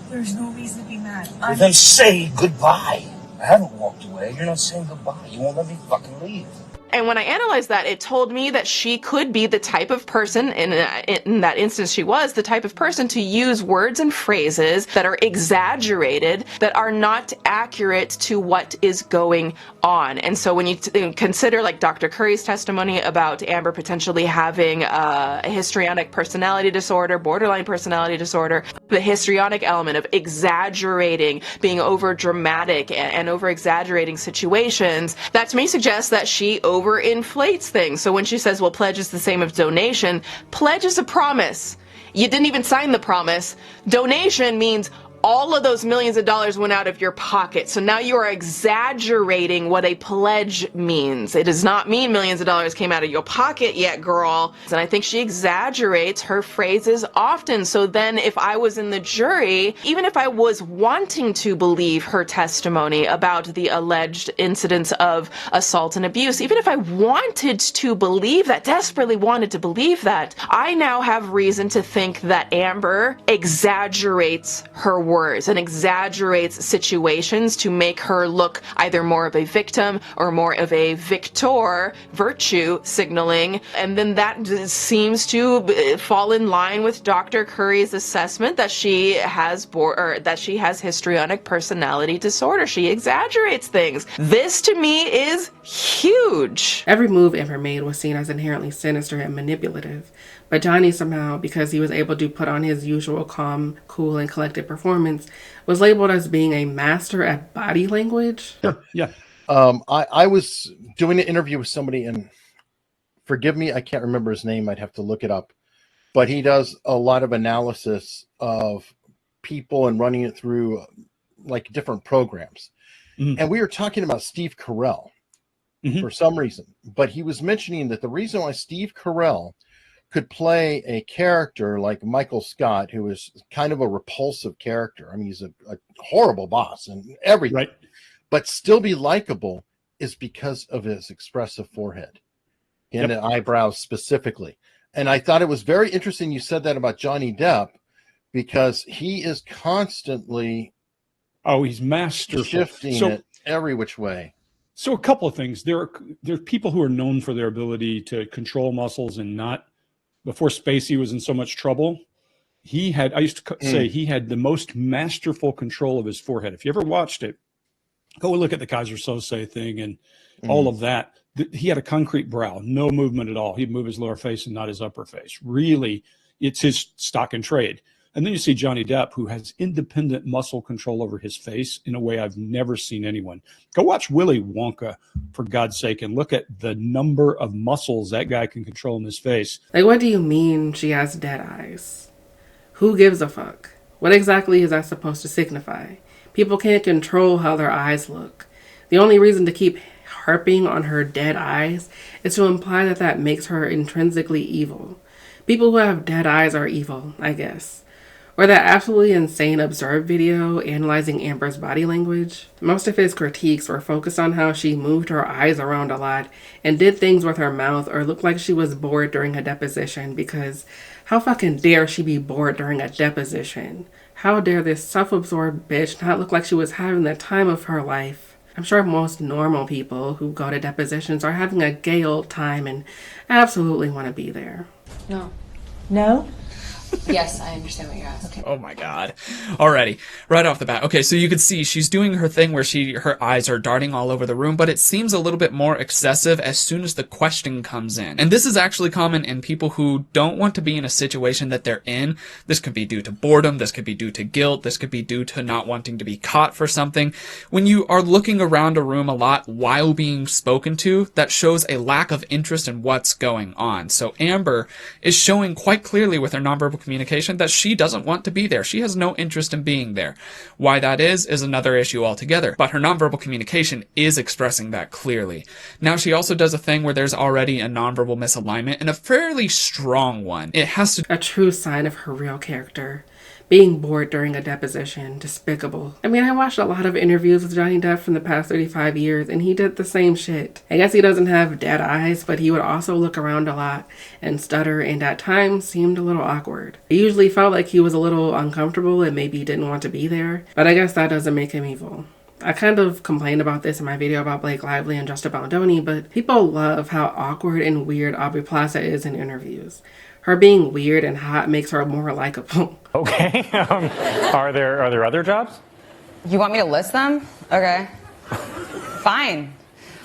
There's no reason to be mad.
Well, then say goodbye. I haven't walked away. You're not saying goodbye. You won't let me fucking leave.
And when I analyzed that, it told me that she could be the type of person, in that instance she was, the type of person to use words and phrases that are exaggerated, that are not accurate to what is going on. And so when you consider like Dr. Curry's testimony about Amber potentially having a histrionic personality disorder, borderline personality disorder, the histrionic element of exaggerating, being over dramatic and over exaggerating situations, that to me suggests that she overinflates things. So when she says, well, pledge is the same as donation, pledge is a promise. You didn't even sign the promise. Donation means all of those millions of dollars went out of your pocket. So now you are exaggerating what a pledge means. It does not mean millions of dollars came out of your pocket yet, girl. And I think she exaggerates her phrases often. So then if I was in the jury, even if I was wanting to believe her testimony about the alleged incidents of assault and abuse, even if I wanted to believe that, desperately wanted to believe that, I now have reason to think that Amber exaggerates her words and exaggerates situations to make her look either more of a victim or more of a victor, virtue signaling. And then that seems to fall in line with Dr. Curry's assessment that she has histrionic personality disorder. She exaggerates things. This to me is huge.
Every move Amber made was seen as inherently sinister and manipulative. But Johnny somehow, because he was able to put on his usual calm, cool, and collected performance, was labeled as being a master at body language.
Yeah.
I was doing an interview with somebody, and forgive me, I can't remember his name. I'd have to look it up. But he does a lot of analysis of people and running it through like different programs. Mm-hmm. And we were talking about Steve Carell for some reason. But he was mentioning that the reason why Steve Carell could play a character like Michael Scott, who is kind of a repulsive character. I mean, he's a horrible boss and everything, right, but still be likable, is because of his expressive forehead and the eyebrows specifically. And I thought it was very interesting you said that about Johnny Depp, because he is constantly
he's masterful,
shifting it every which way.
So a couple of things. There are people who are known for their ability to control muscles and not. Before Spacey was in so much trouble, I used to say he had the most masterful control of his forehead. If you ever watched it, go look at the Kaiser Sose thing and all of that. He had a concrete brow, no movement at all. He'd move his lower face and not his upper face. Really, it's his stock and trade. And then you see Johnny Depp, who has independent muscle control over his face in a way I've never seen anyone. Go watch Willy Wonka, for God's sake, and look at the number of muscles that guy can control in his face.
Like, what do you mean she has dead eyes? Who gives a fuck? What exactly is that supposed to signify? People can't control how their eyes look. The only reason to keep harping on her dead eyes is to imply that that makes her intrinsically evil. People who have dead eyes are evil, I guess. Or that absolutely insane Observed video analyzing Amber's body language. Most of his critiques were focused on how she moved her eyes around a lot and did things with her mouth or looked like she was bored during a deposition, because how fucking dare she be bored during a deposition? How dare this self-absorbed bitch not look like she was having the time of her life? I'm sure most normal people who go to depositions are having a gay old time and absolutely want to be there.
No.
No?
Yes, I understand what you're asking.
Oh my god. Alrighty. Right off the bat. Okay, so you can see she's doing her thing where her eyes are darting all over the room, but it seems a little bit more excessive as soon as the question comes in. And this is actually common in people who don't want to be in a situation that they're in. This could be due to boredom, this could be due to guilt, this could be due to not wanting to be caught for something. When you are looking around a room a lot while being spoken to, that shows a lack of interest in what's going on. So Amber is showing quite clearly with her nonverbal communication that she doesn't want to be there. She has no interest in being there. Why that is another issue altogether. But her nonverbal communication is expressing that clearly. Now she also does a thing where there's already a nonverbal misalignment, and a fairly strong one. It has to...
A true sign of her real character. Being bored during a deposition. Despicable. I mean, I watched a lot of interviews with Johnny Depp from the past 35 years, and he did the same shit. I guess he doesn't have dead eyes, but he would also look around a lot and stutter, and at times seemed a little awkward. I usually felt like he was a little uncomfortable and maybe didn't want to be there, but I guess that doesn't make him evil. I kind of complained about this in my video about Blake Lively and Justin Baldoni, but people love how awkward and weird Aubrey Plaza is in interviews. Her being weird and hot makes her more likable.
Okay. Are there other jobs?
You want me to list them? Okay. Fine.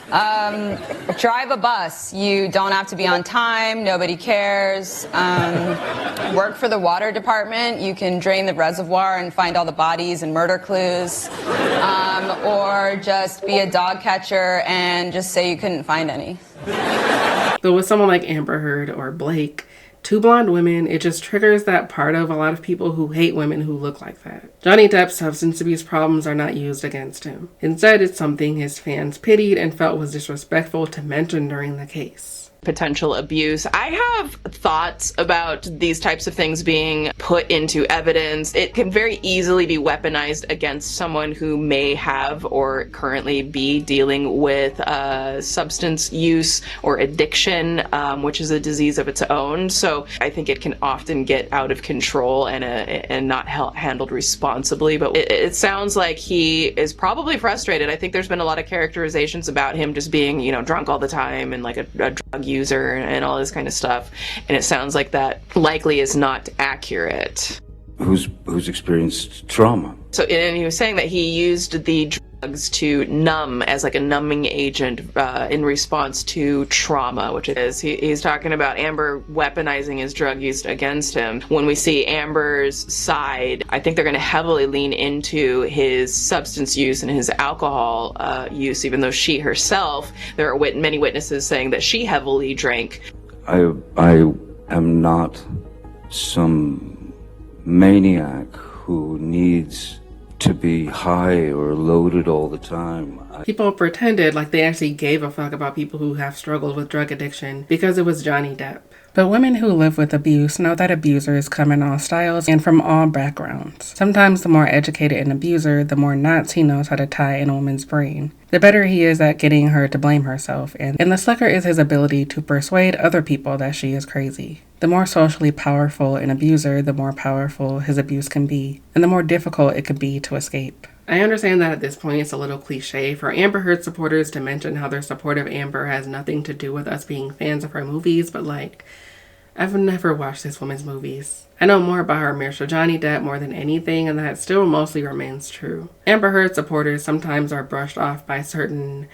Drive a bus. You don't have to be on time. Nobody cares. Work for the water department. You can drain the reservoir and find all the bodies and murder clues. Or just be a dog catcher and just say you couldn't find any.
Though with someone like Amber Heard or Blake, two blonde women, it just triggers that part of a lot of people who hate women who look like that. Johnny Depp's substance abuse problems are not used against him. Instead, it's something his fans pitied and felt was disrespectful to mention during the case.
Potential abuse. I have thoughts about these types of things being put into evidence. It can very easily be weaponized against someone who may have or currently be dealing with substance use or addiction, which is a disease of its own. So I think it can often get out of control and not handled responsibly. But it sounds like he is probably frustrated. I think there's been a lot of characterizations about him just being, drunk all the time and like a drug user and all this kind of stuff, and it sounds like that likely is not accurate.
Who's experienced trauma?
So, and he was saying that he used the drugs to numb as like a numbing agent in response to trauma, which it is. He's talking about Amber weaponizing his drug use against him. When we see Amber's side, I think they're going to heavily lean into his substance use and his alcohol use, even though she herself, there are many witnesses saying that she heavily drank.
I am not some maniac who needs to be high or loaded all the time.
People pretended like they actually gave a fuck about people who have struggled with drug addiction because it was Johnny Depp. But women who live with abuse know that abusers come in all styles and from all backgrounds. Sometimes the more educated an abuser, the more knots he knows how to tie in a woman's brain. The better he is at getting her to blame herself, and the slicker is his ability to persuade other people that she is crazy. The more socially powerful an abuser, the more powerful his abuse can be, and the more difficult it could be to escape. I understand that at this point it's a little cliche for Amber Heard supporters to mention how their support of Amber has nothing to do with us being fans of her movies, but I've never watched this woman's movies. I know more about her marriage to Johnny Depp more than anything, and that still mostly remains true. Amber Heard supporters sometimes are brushed off by certain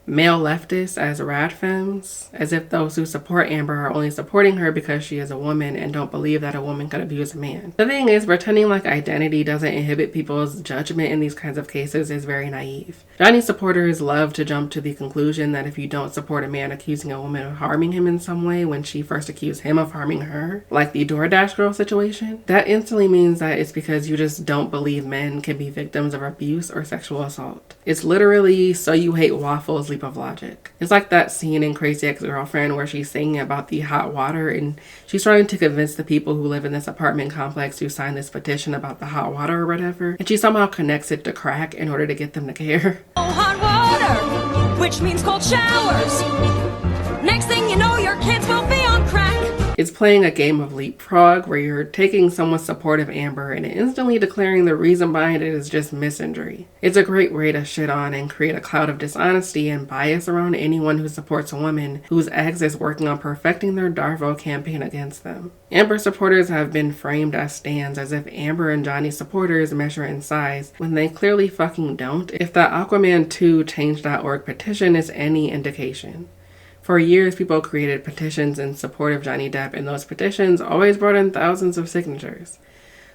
male leftists as rad femmes, as if those who support Amber are only supporting her because she is a woman and don't believe that a woman could abuse a man. The thing is, pretending like identity doesn't inhibit people's judgment in these kinds of cases is very naive. Johnny's supporters love to jump to the conclusion that if you don't support a man accusing a woman of harming him in some way when she first accused him of harming her, like the DoorDash girl situation, that instantly means that it's because you just don't believe men can be victims of abuse or sexual assault. It's literally so you hate waffles leap of logic. It's like that scene in Crazy Ex-Girlfriend where she's singing about the hot water and she's trying to convince the people who live in this apartment complex to sign this petition about the hot water or whatever, and she somehow connects it to crack in order to get them to care.
Hot water, which means cold showers. Next thing you know, your kids will be on crack.
It's playing a game of leapfrog where you're taking someone's support of Amber and instantly declaring the reason behind it is just misandry. It's a great way to shit on and create a cloud of dishonesty and bias around anyone who supports a woman whose ex is working on perfecting their Darvo campaign against them. Amber supporters have been framed as stans as if Amber and Johnny's supporters measure in size when they clearly fucking don't, if the Aquaman 2 Change.org petition is any indication. For years, people created petitions in support of Johnny Depp, and those petitions always brought in thousands of signatures.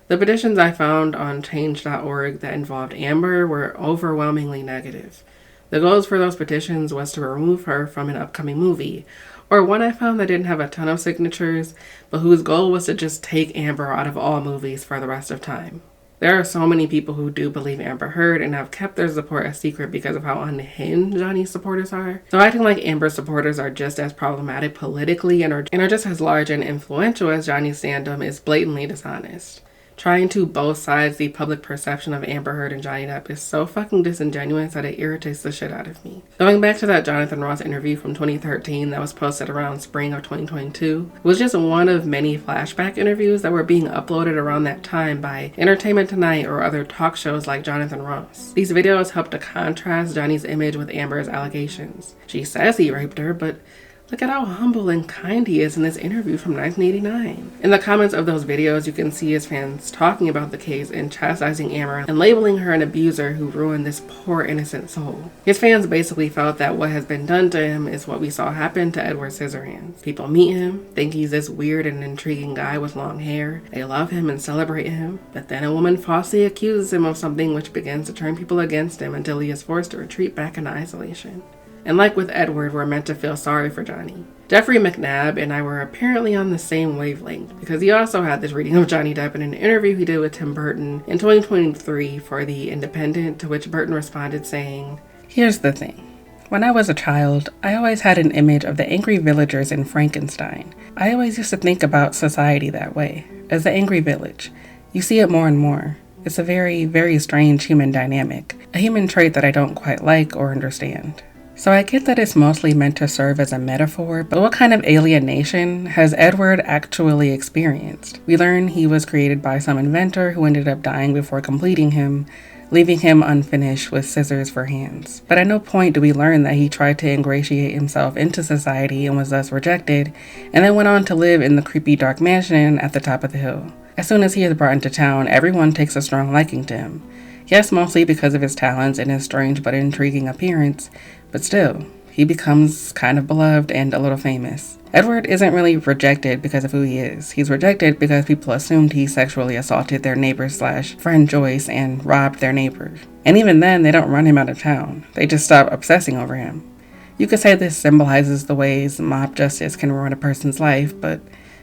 The petitions I found on Change.org that involved Amber were overwhelmingly negative. The goals for those petitions was to remove her from an upcoming movie, or one I found that didn't have a ton of signatures, but whose goal was to just take Amber out of all movies for the rest of time. There are so many people who do believe Amber Heard and have kept their support a secret because of how unhinged Johnny's supporters are. So acting like Amber's supporters are just as problematic politically and are just as large and influential as Johnny's fandom is blatantly dishonest. Trying to both sides the public perception of Amber Heard and Johnny Depp is so fucking disingenuous that it irritates the shit out of me. Going back to that Jonathan Ross interview from 2013 that was posted around spring of 2022, it was just one of many flashback interviews that were being uploaded around that time by Entertainment Tonight or other talk shows like Jonathan Ross. These videos help to contrast Johnny's image with Amber's allegations. She says he raped her, but look at how humble and kind he is in this interview from 1989. In the comments of those videos, you can see his fans talking about the case and chastising Amber and labeling her an abuser who ruined this poor innocent soul. His fans basically felt that what has been done to him is what we saw happen to Edward Scissorhands. People meet him, think he's this weird and intriguing guy with long hair. They love him and celebrate him, but then a woman falsely accuses him of something which begins to turn people against him until he is forced to retreat back into isolation. And like with Edward, we're meant to feel sorry for Johnny. Jeffrey McNabb and I were apparently on the same wavelength because he also had this reading of Johnny Depp in an interview he did with Tim Burton in 2023 for The Independent, to which Burton responded saying, "Here's the thing. When I was a child, I always had an image of the angry villagers in Frankenstein. I always used to think about society that way, as the angry village. You see it more and more. It's a very, very strange human dynamic, a human trait that I don't quite like or understand. So I get that it's mostly meant to serve as a metaphor, but what kind of alienation has Edward actually experienced? We learn he was created by some inventor who ended up dying before completing him, leaving him unfinished with scissors for hands. But at no point do we learn that he tried to ingratiate himself into society and was thus rejected, and then went on to live in the creepy dark mansion at the top of the hill. As soon as he is brought into town, everyone takes a strong liking to him. Yes, mostly because of his talents and his strange but intriguing appearance, but still, he becomes kind of beloved and a little famous. Edward isn't really rejected because of who he is. He's rejected because people assumed he sexually assaulted their neighbor/friend Joyce and robbed their neighbor. And even then, they don't run him out of town. They just stop obsessing over him. You could say this symbolizes the ways mob justice can ruin a person's life, but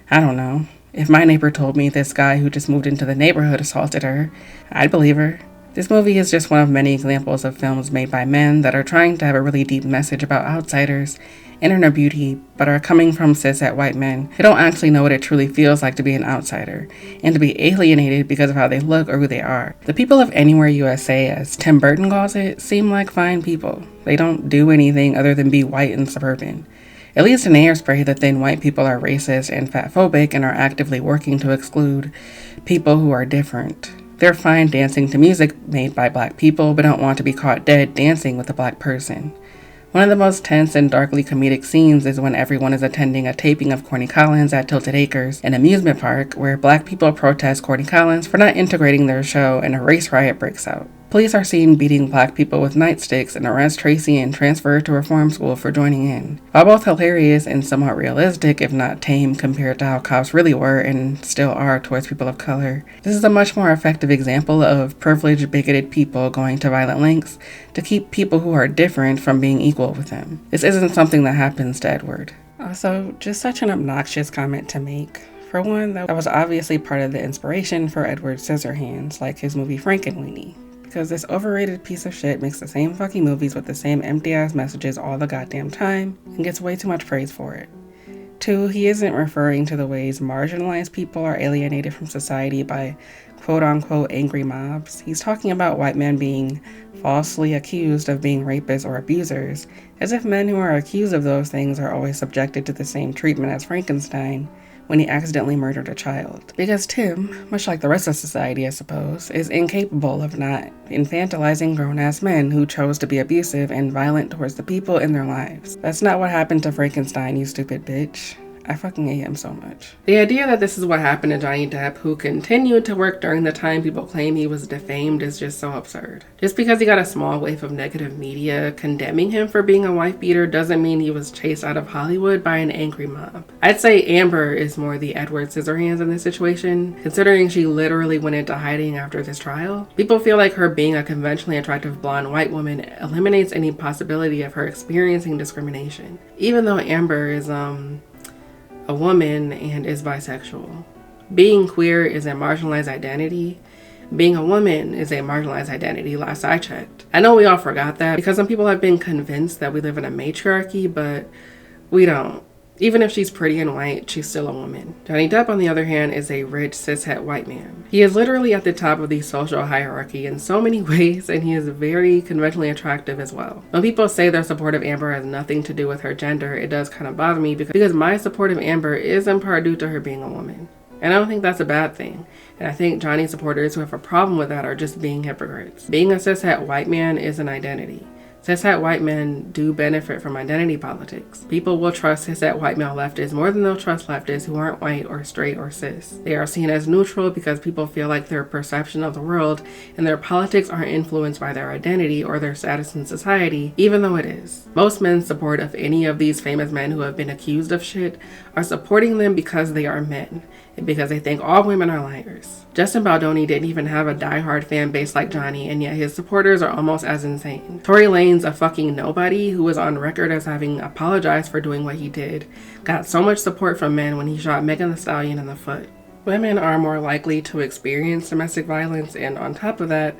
I don't know. If my neighbor told me this guy who just moved into the neighborhood assaulted her, I'd believe her. This movie is just one of many examples of films made by men that are trying to have a really deep message about outsiders and inner beauty, but are coming from cishet white men who don't actually know what it truly feels like to be an outsider and to be alienated because of how they look or who they are. The people of Anywhere USA, as Tim Burton calls it, seem like fine people. They don't do anything other than be white and suburban. At least in Hairspray, the thin white people are racist and fatphobic and are actively working to exclude people who are different. They're fine dancing to music made by black people, but don't want to be caught dead dancing with a black person. One of the most tense and darkly comedic scenes is when everyone is attending a taping of Corny Collins at Tilted Acres, an amusement park, where black people protest Corny Collins for not integrating their show and a race riot breaks out. Police are seen beating black people with nightsticks and arrest Tracy and transfer her to reform school for joining in. While both hilarious and somewhat realistic, if not tame compared to how cops really were and still are towards people of color, this is a much more effective example of privileged, bigoted people going to violent lengths to keep people who are different from being equal with them. This isn't something that happens to Edward. Also, just such an obnoxious comment to make. For one, that was obviously part of the inspiration for Edward Scissorhands, like his movie Frankenweenie. Because this overrated piece of shit makes the same fucking movies with the same empty-ass messages all the goddamn time and gets way too much praise for it. 2, he isn't referring to the ways marginalized people are alienated from society by quote-unquote angry mobs. He's talking about white men being falsely accused of being rapists or abusers, as if men who are accused of those things are always subjected to the same treatment as Frankenstein when he accidentally murdered a child. Because Tim, much like the rest of society I suppose, is incapable of not infantilizing grown-ass men who chose to be abusive and violent towards the people in their lives. That's not what happened to Frankenstein, you stupid bitch. I fucking hate him so much. The idea that this is what happened to Johnny Depp, who continued to work during the time people claim he was defamed, is just so absurd. Just because he got a small wave of negative media condemning him for being a wife beater doesn't mean he was chased out of Hollywood by an angry mob. I'd say Amber is more the Edward Scissorhands in this situation, considering she literally went into hiding after this trial. People feel like her being a conventionally attractive blonde white woman eliminates any possibility of her experiencing discrimination, even though Amber is a woman and is bisexual. Being queer is a marginalized identity. Being a woman is a marginalized identity, last I checked. I know we all forgot that because some people have been convinced that we live in a matriarchy, but we don't. Even if she's pretty and white, she's still a woman. Johnny Depp, on the other hand, is a rich, cishet white man. He is literally at the top of the social hierarchy in so many ways, and he is very conventionally attractive as well. When people say their support of Amber has nothing to do with her gender, it does kind of bother me because my support of Amber is in part due to her being a woman. And I don't think that's a bad thing. And I think Johnny supporters who have a problem with that are just being hypocrites. Being a cishet white man is an identity. Cishet white men do benefit from identity politics. People will trust cishet white male leftists more than they'll trust leftists who aren't white or straight or cis. They are seen as neutral because people feel like their perception of the world and their politics aren't influenced by their identity or their status in society, even though it is. Most men's support of any of these famous men who have been accused of shit are supporting them because they are men, and because they think all women are liars. Justin Baldoni didn't even have a diehard fan base like Johnny, and yet his supporters are almost as insane. Tory Lanez, a fucking nobody who was on record as having apologized for doing what he did, got so much support from men when he shot Megan Thee Stallion in the foot. Women are more likely to experience domestic violence, and on top of that,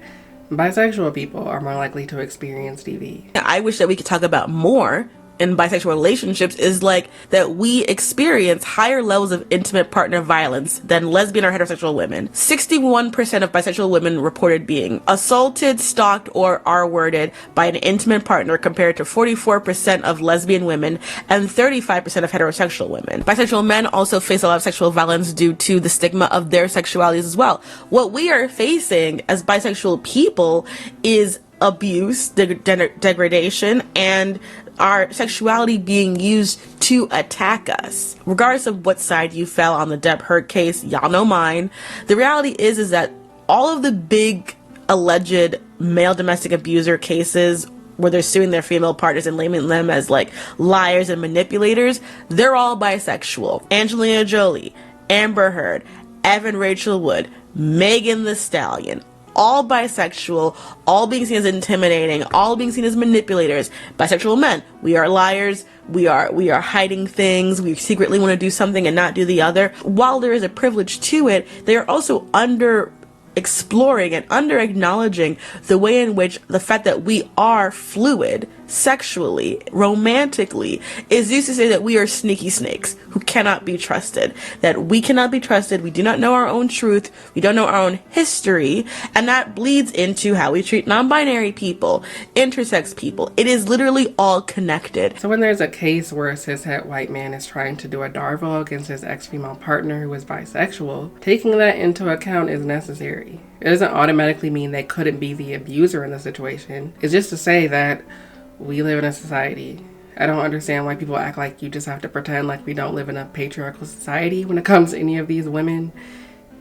bisexual people are more likely to experience DV.
I wish that we could talk about more in bisexual relationships is like that we experience higher levels of intimate partner violence than lesbian or heterosexual women. 61% of bisexual women reported being assaulted, stalked, or R-worded by an intimate partner compared to 44% of lesbian women and 35% of heterosexual women. Bisexual men also face a lot of sexual violence due to the stigma of their sexualities as well. What we are facing as bisexual people is abuse, degradation, and our sexuality being used to attack us. Regardless of what side you fell on the Depp Heard case, y'all know mine. The reality is that all of the big alleged male domestic abuser cases where they're suing their female partners and naming them as like liars and manipulators, they're all bisexual. Angelina Jolie, Amber Heard, Evan Rachel Wood, Megan Thee Stallion, all bisexual, all being seen as intimidating, all being seen as manipulators. Bisexual men, we are liars, we are hiding things, we secretly want to do something and not do the other. While there is a privilege to it, they are also under exploring and under acknowledging the way in which the fact that we are fluid sexually, romantically, is used to say that we are sneaky snakes who cannot be trusted, that we cannot be trusted, we do not know our own truth, we don't know our own history, and that bleeds into how we treat non-binary people, intersex people. It is literally all connected.
So when there's a case where a cishet white man is trying to do a darvo against his ex-female partner who is bisexual, taking that into account is necessary. It doesn't automatically mean they couldn't be the abuser in the situation. It's just to say that we live in a society. I don't understand why people act like you just have to pretend like we don't live in a patriarchal society when it comes to any of these women,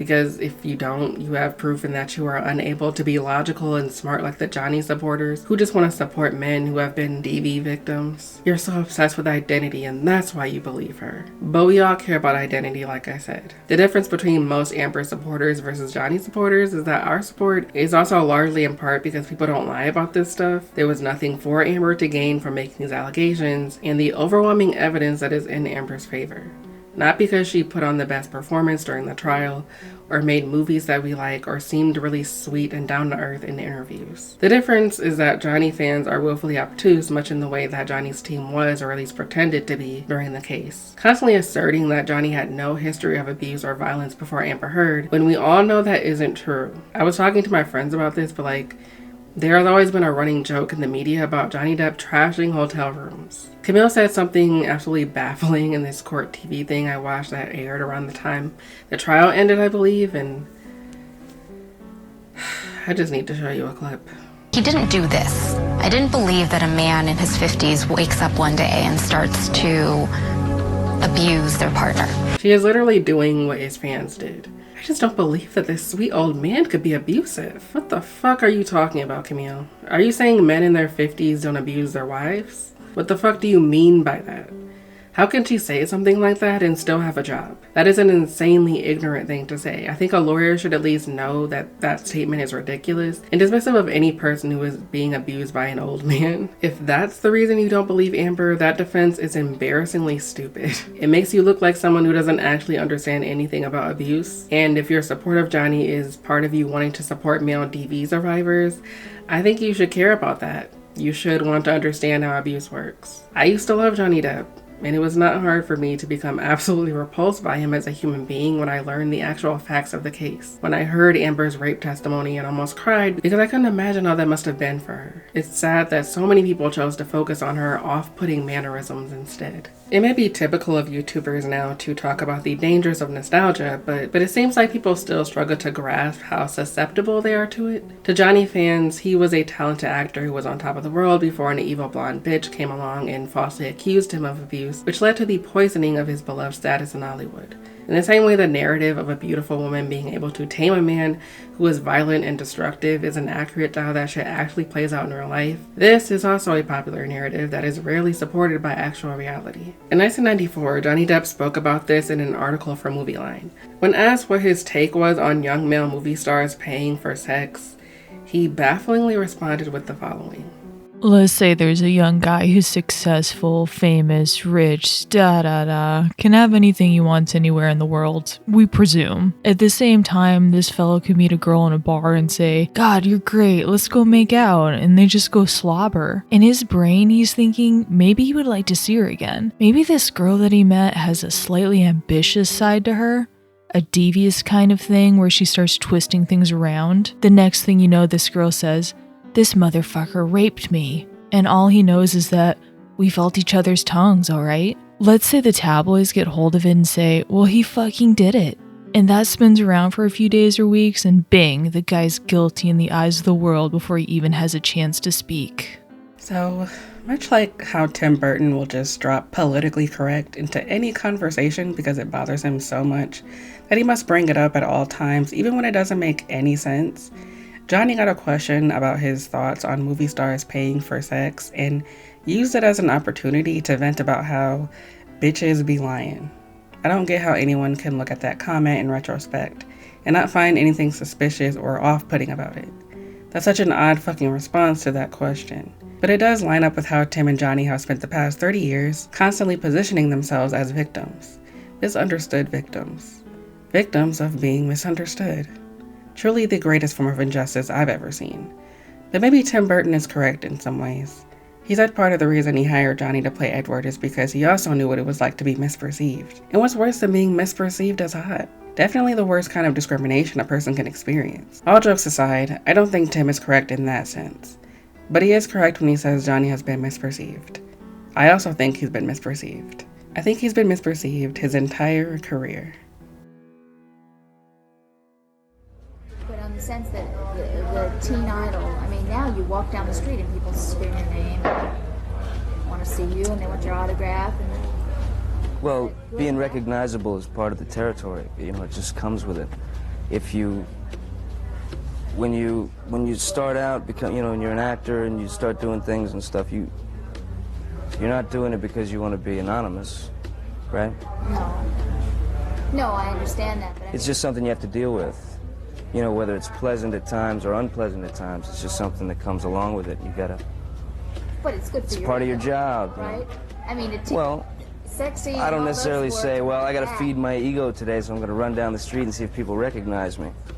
Because if you don't, you have proven that you are unable to be logical and smart like the Johnny supporters who just want to support men who have been DV victims. You're so obsessed with identity, and that's why you believe her. But we all care about identity, like I said. The difference between most Amber supporters versus Johnny supporters is that our support is also largely in part because people don't lie about this stuff. There was nothing for Amber to gain from making these allegations, and the overwhelming evidence that is in Amber's favor. Not because she put on the best performance during the trial, or made movies that we like, or seemed really sweet and down to earth in interviews. The difference is that Johnny fans are willfully obtuse, much in the way that Johnny's team was, or at least pretended to be, during the case. Constantly asserting that Johnny had no history of abuse or violence before Amber Heard, when we all know that isn't true. I was talking to my friends about this, but there has always been a running joke in the media about Johnny Depp trashing hotel rooms. Camille said something absolutely baffling in this court TV thing I watched that aired around the time the trial ended, I believe, and I just need to show you a clip.
He didn't do this. I didn't believe that a man in his 50s wakes up one day and starts to abuse their partner.
She is literally doing what his fans did. I just don't believe that this sweet old man could be abusive. What the fuck are you talking about, Camille? Are you saying men in their 50s don't abuse their wives? What the fuck do you mean by that? How can she say something like that and still have a job? That is an insanely ignorant thing to say. I think a lawyer should at least know that that statement is ridiculous and dismissive of any person who is being abused by an old man. If that's the reason you don't believe Amber, that defense is embarrassingly stupid. It makes you look like someone who doesn't actually understand anything about abuse. And if your support of Johnny is part of you wanting to support male DV survivors, I think you should care about that. You should want to understand how abuse works. I used to love Johnny Depp, and it was not hard for me to become absolutely repulsed by him as a human being when I learned the actual facts of the case. When I heard Amber's rape testimony and almost cried because I couldn't imagine how that must have been for her. It's sad that so many people chose to focus on her off-putting mannerisms instead. It may be typical of YouTubers now to talk about the dangers of nostalgia, but it seems like people still struggle to grasp how susceptible they are to it. To Johnny fans, he was a talented actor who was on top of the world before an evil blonde bitch came along and falsely accused him of abuse, which led to the poisoning of his beloved status in Hollywood. In the same way, the narrative of a beautiful woman being able to tame a man who is violent and destructive isn't accurate to how that shit actually plays out in real life, this is also a popular narrative that is rarely supported by actual reality. In 1994, Johnny Depp spoke about this in an article for Movie Line. When asked what his take was on young male movie stars paying for sex, he bafflingly responded with the following.
Let's say there's a young guy who's successful, famous, rich, can have anything he wants anywhere in the world, we presume. At the same time, this fellow could meet a girl in a bar and say, God, you're great, let's go make out, and they just go slobber. In his brain, he's thinking maybe he would like to see her again. Maybe this girl that he met has a slightly ambitious side to her. A devious kind of thing where she starts twisting things around. The next thing you know, this girl says, this motherfucker raped me. And all he knows is that we felt each other's tongues, alright? Let's say the tabloids get hold of it and say, well, he fucking did it. And that spins around for a few days or weeks, and bing, the guy's guilty in the eyes of the world before he even has a chance to speak.
So, much like how Tim Burton will just drop politically correct into any conversation because it bothers him so much that he must bring it up at all times, even when it doesn't make any sense, Johnny got a question about his thoughts on movie stars paying for sex and used it as an opportunity to vent about how bitches be lying. I don't get how anyone can look at that comment in retrospect and not find anything suspicious or off-putting about it. That's such an odd fucking response to that question. But it does line up with how Tim and Johnny have spent the past 30 years constantly positioning themselves as victims. Misunderstood victims. Victims of being misunderstood. Truly the greatest form of injustice I've ever seen. But maybe Tim Burton is correct in some ways. He said part of the reason he hired Johnny to play Edward is because he also knew what it was like to be misperceived. And what's worse than being misperceived as hot? Definitely the worst kind of discrimination a person can experience. All jokes aside, I don't think Tim is correct in that sense. But he is correct when he says Johnny has been misperceived. I also think he's been misperceived. I think he's been misperceived his entire career.
But on the sense that the teen idol, I mean, now you walk down the street and people scream your name, want to see you, and they want your autograph.
Well, being recognizable is part of the territory. You know, it just comes with it.
if you, when you start out, and you're an actor and you start doing things and stuff, you're not doing it because you want to be anonymous, right?
No, I understand that, but
It's just something you have to deal with. Whether it's pleasant at times or unpleasant at times, it's just something that comes along with it. You gotta.
But it's good for
It's
your
part of your
ego,
job,
right? I mean, sexy.
I don't necessarily say, well, I got to
feed
feed my ego today, so I'm going to run down the street and see if people recognize me.